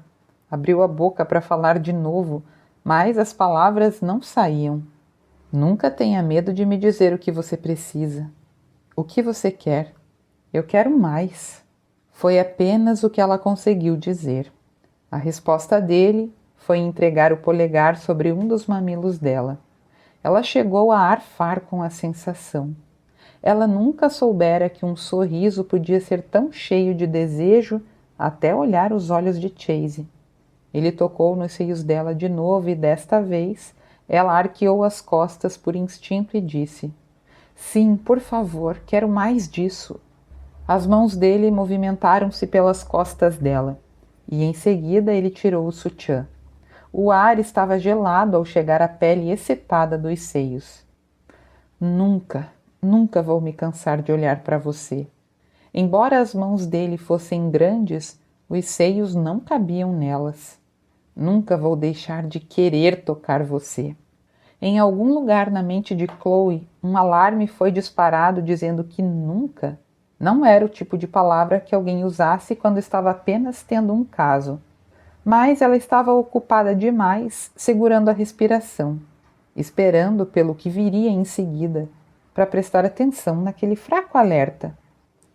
Abriu a boca para falar de novo, mas as palavras não saíam. Nunca tenha medo de me dizer o que você precisa. O que você quer? Eu quero mais. Foi apenas o que ela conseguiu dizer. A resposta dele foi entregar o polegar sobre um dos mamilos dela. Ela chegou a arfar com a sensação. Ela nunca soubera que um sorriso podia ser tão cheio de desejo até olhar os olhos de Chase. Ele tocou nos seios dela de novo e desta vez ela arqueou as costas por instinto e disse: Sim, por favor, quero mais disso. As mãos dele movimentaram-se pelas costas dela e em seguida ele tirou o sutiã. O ar estava gelado ao chegar à pele excitada dos seios. Nunca vou me cansar de olhar para você. Embora as mãos dele fossem grandes, os seios não cabiam nelas. Nunca vou deixar de querer tocar você. Em algum lugar na mente de Chloe, um alarme foi disparado dizendo que nunca não era o tipo de palavra que alguém usasse quando estava apenas tendo um caso. Mas ela estava ocupada demais, segurando a respiração, esperando pelo que viria em seguida, para prestar atenção naquele fraco alerta.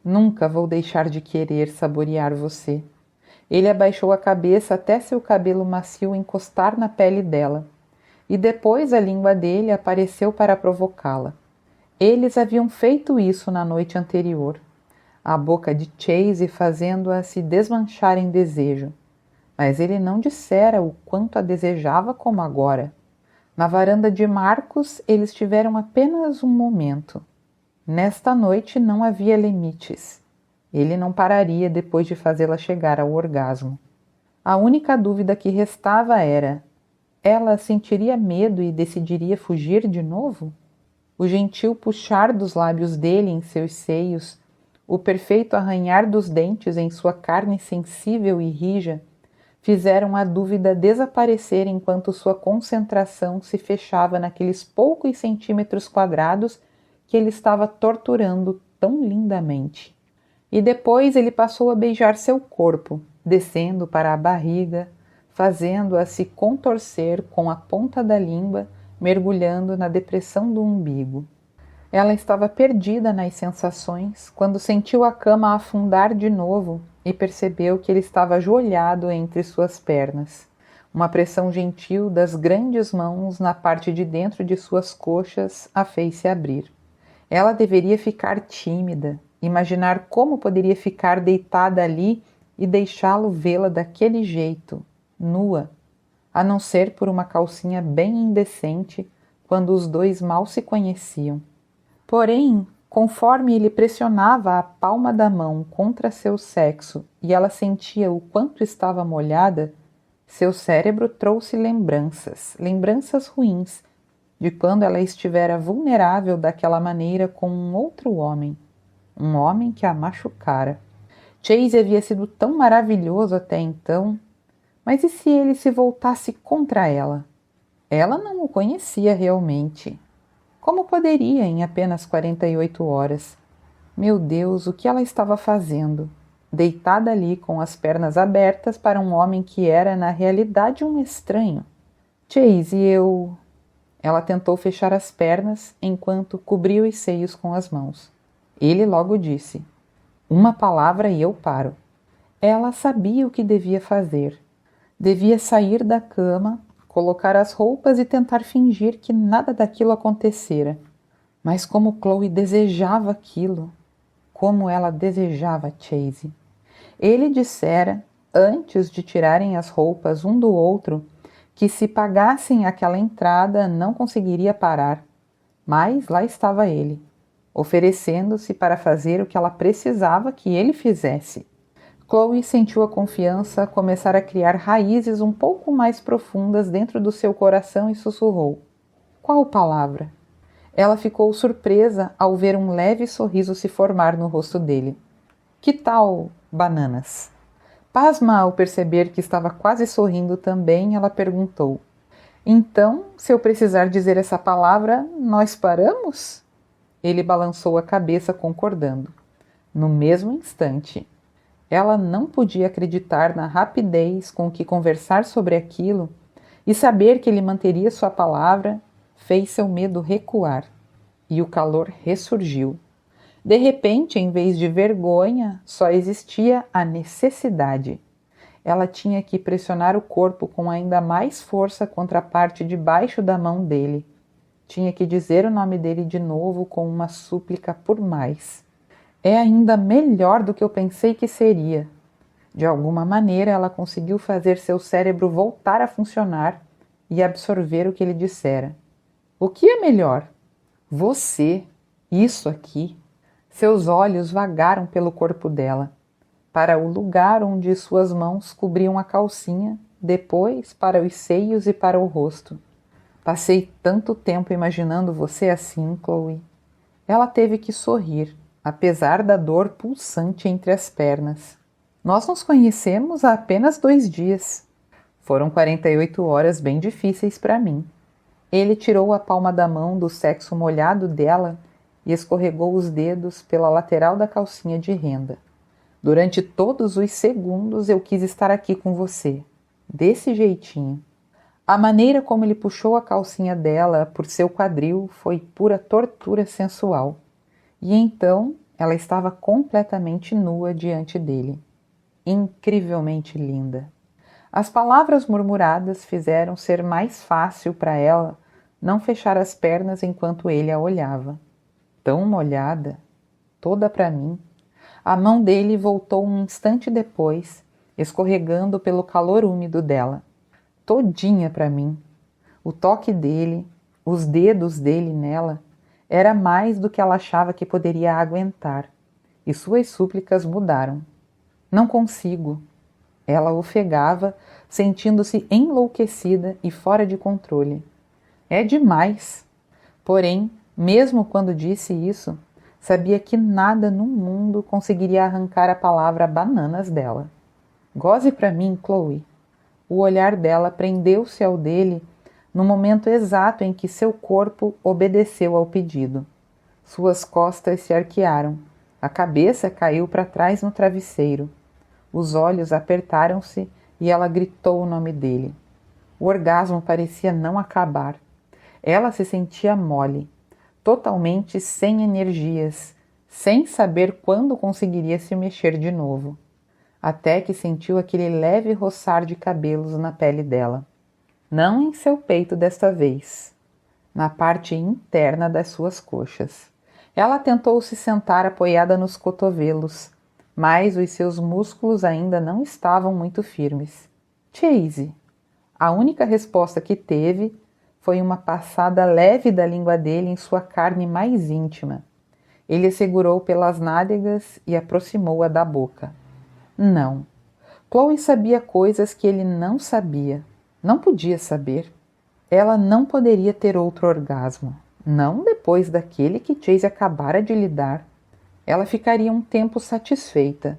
Nunca vou deixar de querer saborear você. Ele abaixou a cabeça até seu cabelo macio encostar na pele dela, e depois a língua dele apareceu para provocá-la. Eles haviam feito isso na noite anterior, a boca de Chase fazendo-a se desmanchar em desejo. Mas ele não dissera o quanto a desejava como agora. Na varanda de Marcos, eles tiveram apenas um momento. Nesta noite não havia limites. Ele não pararia depois de fazê-la chegar ao orgasmo. A única dúvida que restava era: ela sentiria medo e decidiria fugir de novo? O gentil puxar dos lábios dele em seus seios, o perfeito arranhar dos dentes em sua carne sensível e rija, fizeram a dúvida desaparecer enquanto sua concentração se fechava naqueles poucos centímetros quadrados que ele estava torturando tão lindamente. E depois ele passou a beijar seu corpo, descendo para a barriga, fazendo-a se contorcer com a ponta da língua, mergulhando na depressão do umbigo. Ela estava perdida nas sensações quando sentiu a cama afundar de novo e percebeu que ele estava ajoelhado entre suas pernas. Uma pressão gentil das grandes mãos na parte de dentro de suas coxas a fez-se abrir. Ela deveria ficar tímida, imaginar como poderia ficar deitada ali e deixá-lo vê-la daquele jeito, nua, a não ser por uma calcinha bem indecente quando os dois mal se conheciam. Porém, conforme ele pressionava a palma da mão contra seu sexo e ela sentia o quanto estava molhada, seu cérebro trouxe lembranças ruins, de quando ela estivera vulnerável daquela maneira com um outro homem, um homem que a machucara. Chase havia sido tão maravilhoso até então, mas e se ele se voltasse contra ela? Ela não o conhecia realmente. Como poderia em apenas 48 horas? Meu Deus, o que ela estava fazendo? Deitada ali com as pernas abertas para um homem que era, na realidade, um estranho. Chase, eu... Ela tentou fechar as pernas enquanto cobria os seios com as mãos. Ele logo disse: "Uma palavra e eu paro." Ela sabia o que devia fazer. Devia sair da cama, colocar as roupas e tentar fingir que nada daquilo acontecera. Mas como Chloe desejava aquilo! Como ela desejava Chase! Ele dissera, antes de tirarem as roupas um do outro, que se pagassem aquela entrada não conseguiria parar. Mas lá estava ele, oferecendo-se para fazer o que ela precisava que ele fizesse. Chloe sentiu a confiança começar a criar raízes um pouco mais profundas dentro do seu coração e sussurrou: "Qual palavra?" Ela ficou surpresa ao ver um leve sorriso se formar no rosto dele. "Que tal bananas?" Pasma ao perceber que estava quase sorrindo também, ela perguntou: "Então, se eu precisar dizer essa palavra, nós paramos?" Ele balançou a cabeça concordando. No mesmo instante, ela não podia acreditar na rapidez com que conversar sobre aquilo e saber que ele manteria sua palavra fez seu medo recuar, e o calor ressurgiu. De repente, em vez de vergonha, só existia a necessidade. Ela tinha que pressionar o corpo com ainda mais força contra a parte de baixo da mão dele. Tinha que dizer o nome dele de novo com uma súplica por mais. "É ainda melhor do que eu pensei que seria." De alguma maneira, ela conseguiu fazer seu cérebro voltar a funcionar e absorver o que ele dissera. "O que é melhor?" "Você. Isso aqui." Seus olhos vagaram pelo corpo dela, para o lugar onde suas mãos cobriam a calcinha, depois para os seios e para o rosto. "Passei tanto tempo imaginando você assim, Chloe." Ela teve que sorrir, apesar da dor pulsante entre as pernas. "Nós nos conhecemos há apenas 2 dias. Foram 48 horas bem difíceis para mim." Ele tirou a palma da mão do sexo molhado dela e escorregou os dedos pela lateral da calcinha de renda. "Durante todos os segundos eu quis estar aqui com você, desse jeitinho." A maneira como ele puxou a calcinha dela por seu quadril foi pura tortura sensual. E então ela estava completamente nua diante dele. Incrivelmente linda. As palavras murmuradas fizeram ser mais fácil para ela não fechar as pernas enquanto ele a olhava. Tão molhada, toda para mim. A mão dele voltou um instante depois, escorregando pelo calor úmido dela. Todinha para mim. O toque dele, os dedos dele nela, era mais do que ela achava que poderia aguentar, e suas súplicas mudaram. "Não consigo." Ela ofegava, sentindo-se enlouquecida e fora de controle. "É demais." Porém, mesmo quando disse isso, sabia que nada no mundo conseguiria arrancar a palavra bananas dela. "Goze para mim, Chloe." O olhar dela prendeu-se ao dele no momento exato em que seu corpo obedeceu ao pedido. Suas costas se arquearam, a cabeça caiu para trás no travesseiro. Os olhos apertaram-se e ela gritou o nome dele. O orgasmo parecia não acabar. Ela se sentia mole, totalmente sem energias, sem saber quando conseguiria se mexer de novo, até que sentiu aquele leve roçar de cabelos na pele dela. Não em seu peito desta vez, na parte interna das suas coxas. Ela tentou se sentar apoiada nos cotovelos, mas os seus músculos ainda não estavam muito firmes. "Chase." A única resposta que teve foi uma passada leve da língua dele em sua carne mais íntima. Ele a segurou pelas nádegas e aproximou-a da boca. Não. Chloe sabia coisas que ele não sabia. Não podia saber. Ela não poderia ter outro orgasmo. Não depois daquele que Chase acabara de lhe dar. Ela ficaria um tempo satisfeita.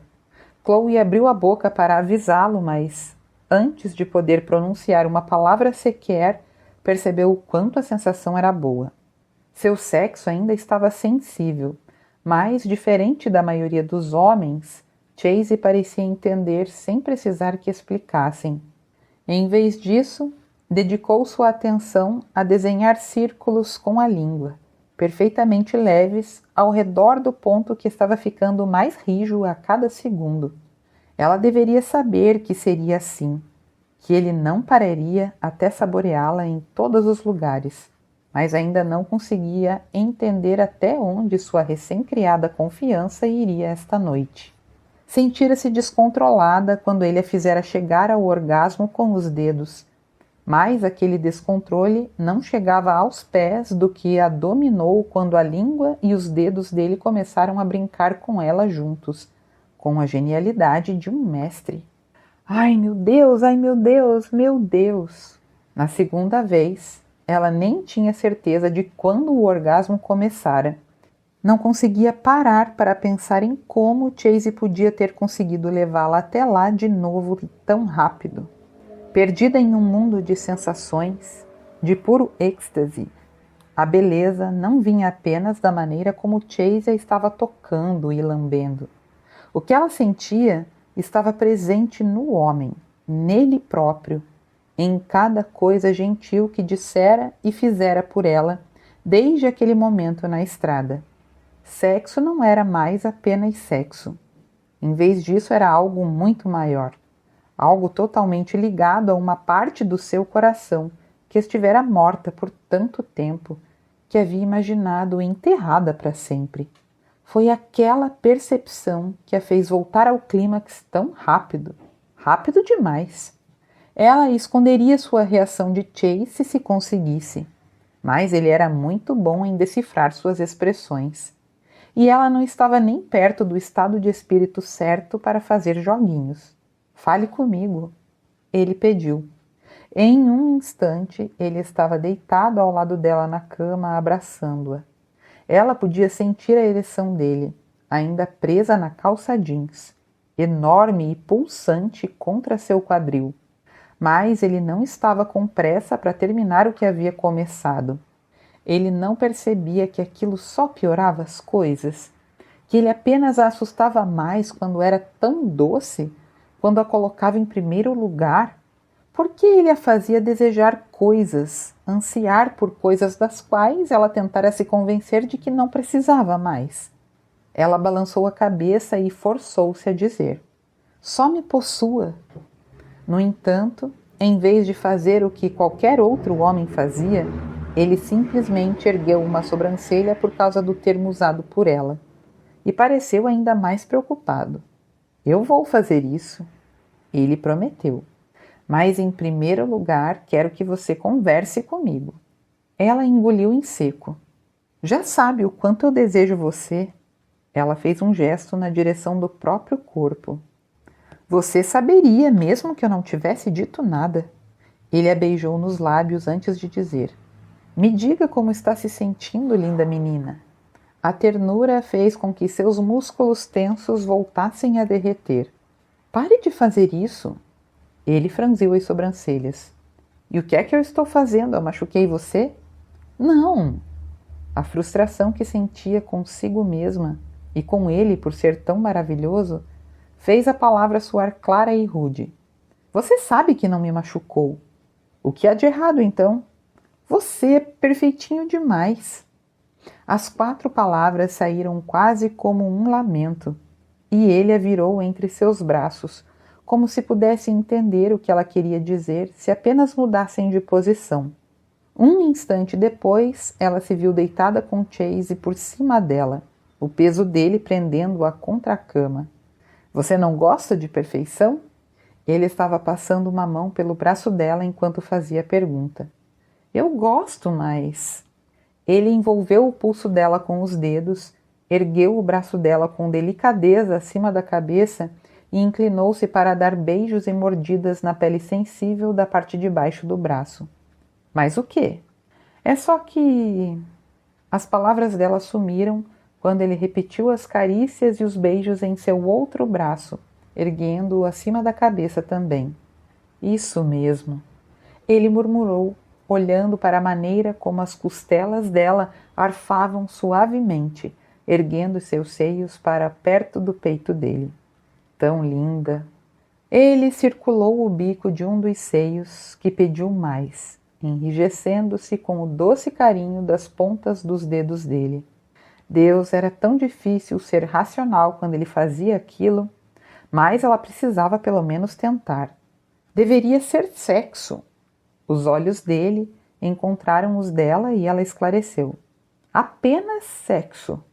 Chloe abriu a boca para avisá-lo, mas, antes de poder pronunciar uma palavra sequer, percebeu o quanto a sensação era boa. Seu sexo ainda estava sensível, mas, diferente da maioria dos homens, Chase parecia entender sem precisar que explicassem. Em vez disso, dedicou sua atenção a desenhar círculos com a língua, perfeitamente leves, ao redor do ponto que estava ficando mais rijo a cada segundo. Ela deveria saber que seria assim, que ele não pararia até saboreá-la em todos os lugares, mas ainda não conseguia entender até onde sua recém-criada confiança iria esta noite. Sentira-se descontrolada quando ele a fizera chegar ao orgasmo com os dedos, mas aquele descontrole não chegava aos pés do que a dominou quando a língua e os dedos dele começaram a brincar com ela juntos, com a genialidade de um mestre. Ai, meu Deus, ai, meu Deus, meu Deus! Na segunda vez, ela nem tinha certeza de quando o orgasmo começara. Não conseguia parar para pensar em como Chase podia ter conseguido levá-la até lá de novo tão rápido. Perdida em um mundo de sensações, de puro êxtase, a beleza não vinha apenas da maneira como Chase a estava tocando e lambendo. O que ela sentia estava presente no homem, nele próprio, em cada coisa gentil que dissera e fizera por ela desde aquele momento na estrada. Sexo não era mais apenas sexo. Em vez disso, era algo muito maior. Algo totalmente ligado a uma parte do seu coração que estivera morta por tanto tempo, que havia imaginado enterrada para sempre. Foi aquela percepção que a fez voltar ao clímax tão rápido, rápido demais. Ela esconderia sua reação de Chase se conseguisse, mas ele era muito bom em decifrar suas expressões. E ela não estava nem perto do estado de espírito certo para fazer joguinhos. Fale comigo, ele pediu. Em um instante, ele estava deitado ao lado dela na cama, abraçando-a. Ela podia sentir a ereção dele, ainda presa na calça jeans, enorme e pulsante contra seu quadril. Mas ele não estava com pressa para terminar o que havia começado. Ele não percebia que aquilo só piorava as coisas, que ele apenas a assustava mais quando era tão doce, quando a colocava em primeiro lugar, porque ele a fazia desejar coisas, ansiar por coisas das quais ela tentara se convencer de que não precisava mais. Ela balançou a cabeça e forçou-se a dizer: "Só me possua." No entanto, em vez de fazer o que qualquer outro homem fazia, ele simplesmente ergueu uma sobrancelha por causa do termo usado por ela, e pareceu ainda mais preocupado. "Eu vou fazer isso." Ele prometeu. "Mas em primeiro lugar, quero que você converse comigo." Ela engoliu em seco. "Já sabe o quanto eu desejo você." Ela fez um gesto na direção do próprio corpo. "Você saberia, mesmo que eu não tivesse dito nada." Ele a beijou nos lábios antes de dizer: "Me diga como está se sentindo, linda menina." A ternura fez com que seus músculos tensos voltassem a derreter. "Pare de fazer isso." Ele franziu as sobrancelhas. "E o que é que eu estou fazendo? Eu machuquei você?" "Não." A frustração que sentia consigo mesma e com ele por ser tão maravilhoso fez a palavra soar clara e rude. "Você sabe que não me machucou." "O que há de errado, então?" "Você é perfeitinho demais." As 4 palavras saíram quase como um lamento, e ele a virou entre seus braços, como se pudesse entender o que ela queria dizer se apenas mudassem de posição. Um instante depois, ela se viu deitada com Chase por cima dela, o peso dele prendendo-a contra a cama. "Você não gosta de perfeição?" Ele estava passando uma mão pelo braço dela enquanto fazia a pergunta. "Eu gosto, mas..." Ele envolveu o pulso dela com os dedos, ergueu o braço dela com delicadeza acima da cabeça e inclinou-se para dar beijos e mordidas na pele sensível da parte de baixo do braço. "Mas o quê?" "É só que..." As palavras dela sumiram quando ele repetiu as carícias e os beijos em seu outro braço, erguendo-o acima da cabeça também. Isso mesmo, ele murmurou, olhando para a maneira como as costelas dela arfavam suavemente, erguendo seus seios para perto do peito dele. Tão linda! Ele circulou o bico de um dos seios, que pediu mais, enrijecendo-se com o doce carinho das pontas dos dedos dele. Deus, era tão difícil ser racional quando ele fazia aquilo, mas ela precisava pelo menos tentar. Deveria ser sexo. Os olhos dele encontraram os dela e ela esclareceu. Apenas sexo.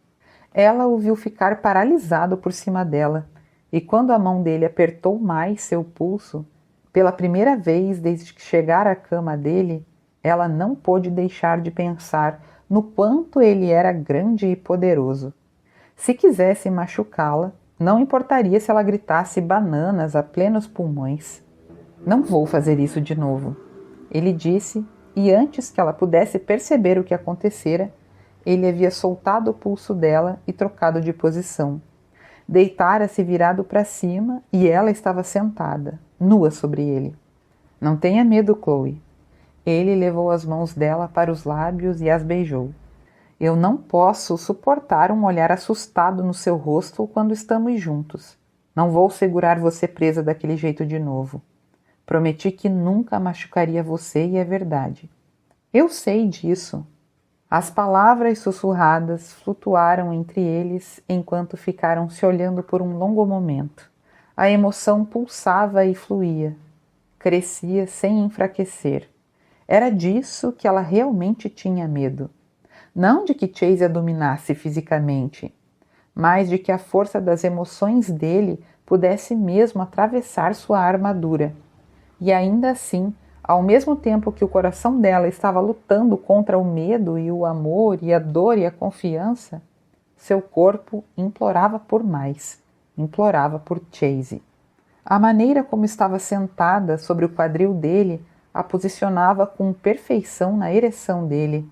Ela o viu ficar paralisado por cima dela, e quando a mão dele apertou mais seu pulso, pela primeira vez desde que chegara à cama dele, ela não pôde deixar de pensar no quanto ele era grande e poderoso. Se quisesse machucá-la, não importaria se ela gritasse bananas a plenos pulmões. Não vou fazer isso de novo, ele disse, e antes que ela pudesse perceber o que acontecera, ele havia soltado o pulso dela e trocado de posição. Deitara-se virado para cima e ela estava sentada, nua sobre ele. Não tenha medo, Chloe. Ele levou as mãos dela para os lábios e as beijou. Eu não posso suportar um olhar assustado no seu rosto quando estamos juntos. Não vou segurar você presa daquele jeito de novo. Prometi que nunca machucaria você e é verdade. Eu sei disso. As palavras sussurradas flutuaram entre eles enquanto ficaram se olhando por um longo momento. A emoção pulsava e fluía. Crescia sem enfraquecer. Era disso que ela realmente tinha medo. Não de que Chase a dominasse fisicamente, mas de que a força das emoções dele pudesse mesmo atravessar sua armadura. E ainda assim, ao mesmo tempo que o coração dela estava lutando contra o medo e o amor e a dor e a confiança, seu corpo implorava por mais, implorava por Chase. A maneira como estava sentada sobre o quadril dele a posicionava com perfeição na ereção dele.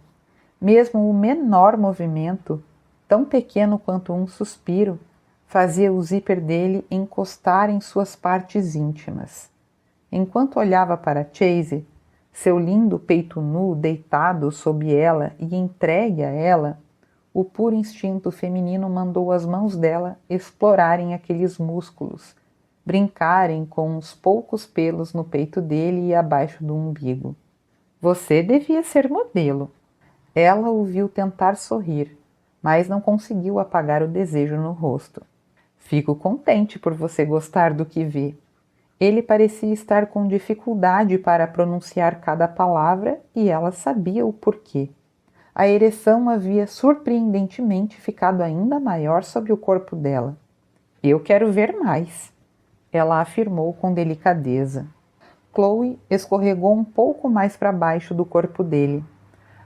Mesmo o menor movimento, tão pequeno quanto um suspiro, fazia o zíper dele encostar em suas partes íntimas. Enquanto olhava para Chase, seu lindo peito nu deitado sob ela e entregue a ela, o puro instinto feminino mandou as mãos dela explorarem aqueles músculos, brincarem com os poucos pelos no peito dele e abaixo do umbigo. Você devia ser modelo. Ela o viu tentar sorrir, mas não conseguiu apagar o desejo no rosto. Fico contente por você gostar do que vê. Ele parecia estar com dificuldade para pronunciar cada palavra e ela sabia o porquê. A ereção havia surpreendentemente ficado ainda maior sobre o corpo dela. Eu quero ver mais, ela afirmou com delicadeza. Chloe escorregou um pouco mais para baixo do corpo dele,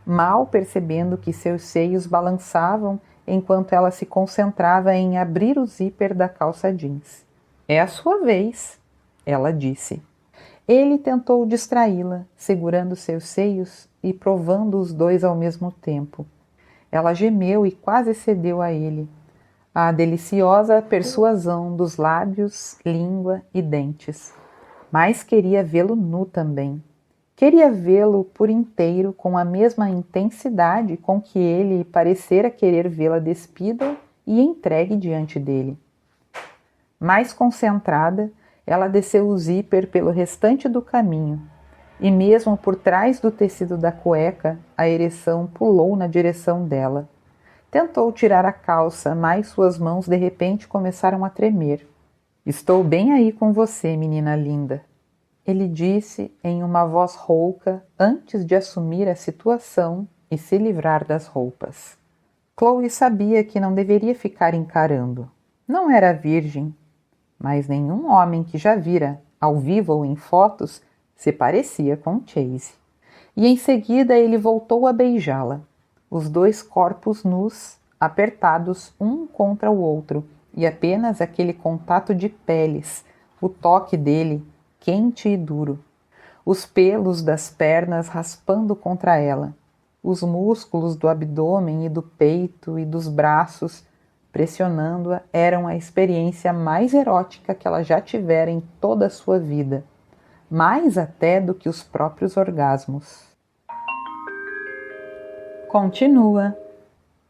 mal percebendo que seus seios balançavam enquanto ela se concentrava em abrir o zíper da calça jeans. É a sua vez, ela disse. Ele tentou distraí-la, segurando seus seios e provando os dois ao mesmo tempo. Ela gemeu e quase cedeu a ele. A deliciosa persuasão dos lábios, língua e dentes. Mas queria vê-lo nu também. Queria vê-lo por inteiro com a mesma intensidade com que ele parecera querer vê-la despida e entregue diante dele. Mais concentrada, ela desceu o zíper pelo restante do caminho, e mesmo por trás do tecido da cueca, a ereção pulou na direção dela. Tentou tirar a calça, mas suas mãos de repente começaram a tremer. Estou bem aí com você, menina linda, ele disse em uma voz rouca antes de assumir a situação e se livrar das roupas. Chloe sabia que não deveria ficar encarando. Não era virgem, mas nenhum homem que já vira, ao vivo ou em fotos, se parecia com Chase. E em seguida ele voltou a beijá-la, os dois corpos nus, apertados um contra o outro, e apenas aquele contato de peles, o toque dele, quente e duro, os pelos das pernas raspando contra ela, os músculos do abdômen e do peito e dos braços, pressionando-a eram a experiência mais erótica que ela já tivera em toda a sua vida, mais até do que os próprios orgasmos. Continua.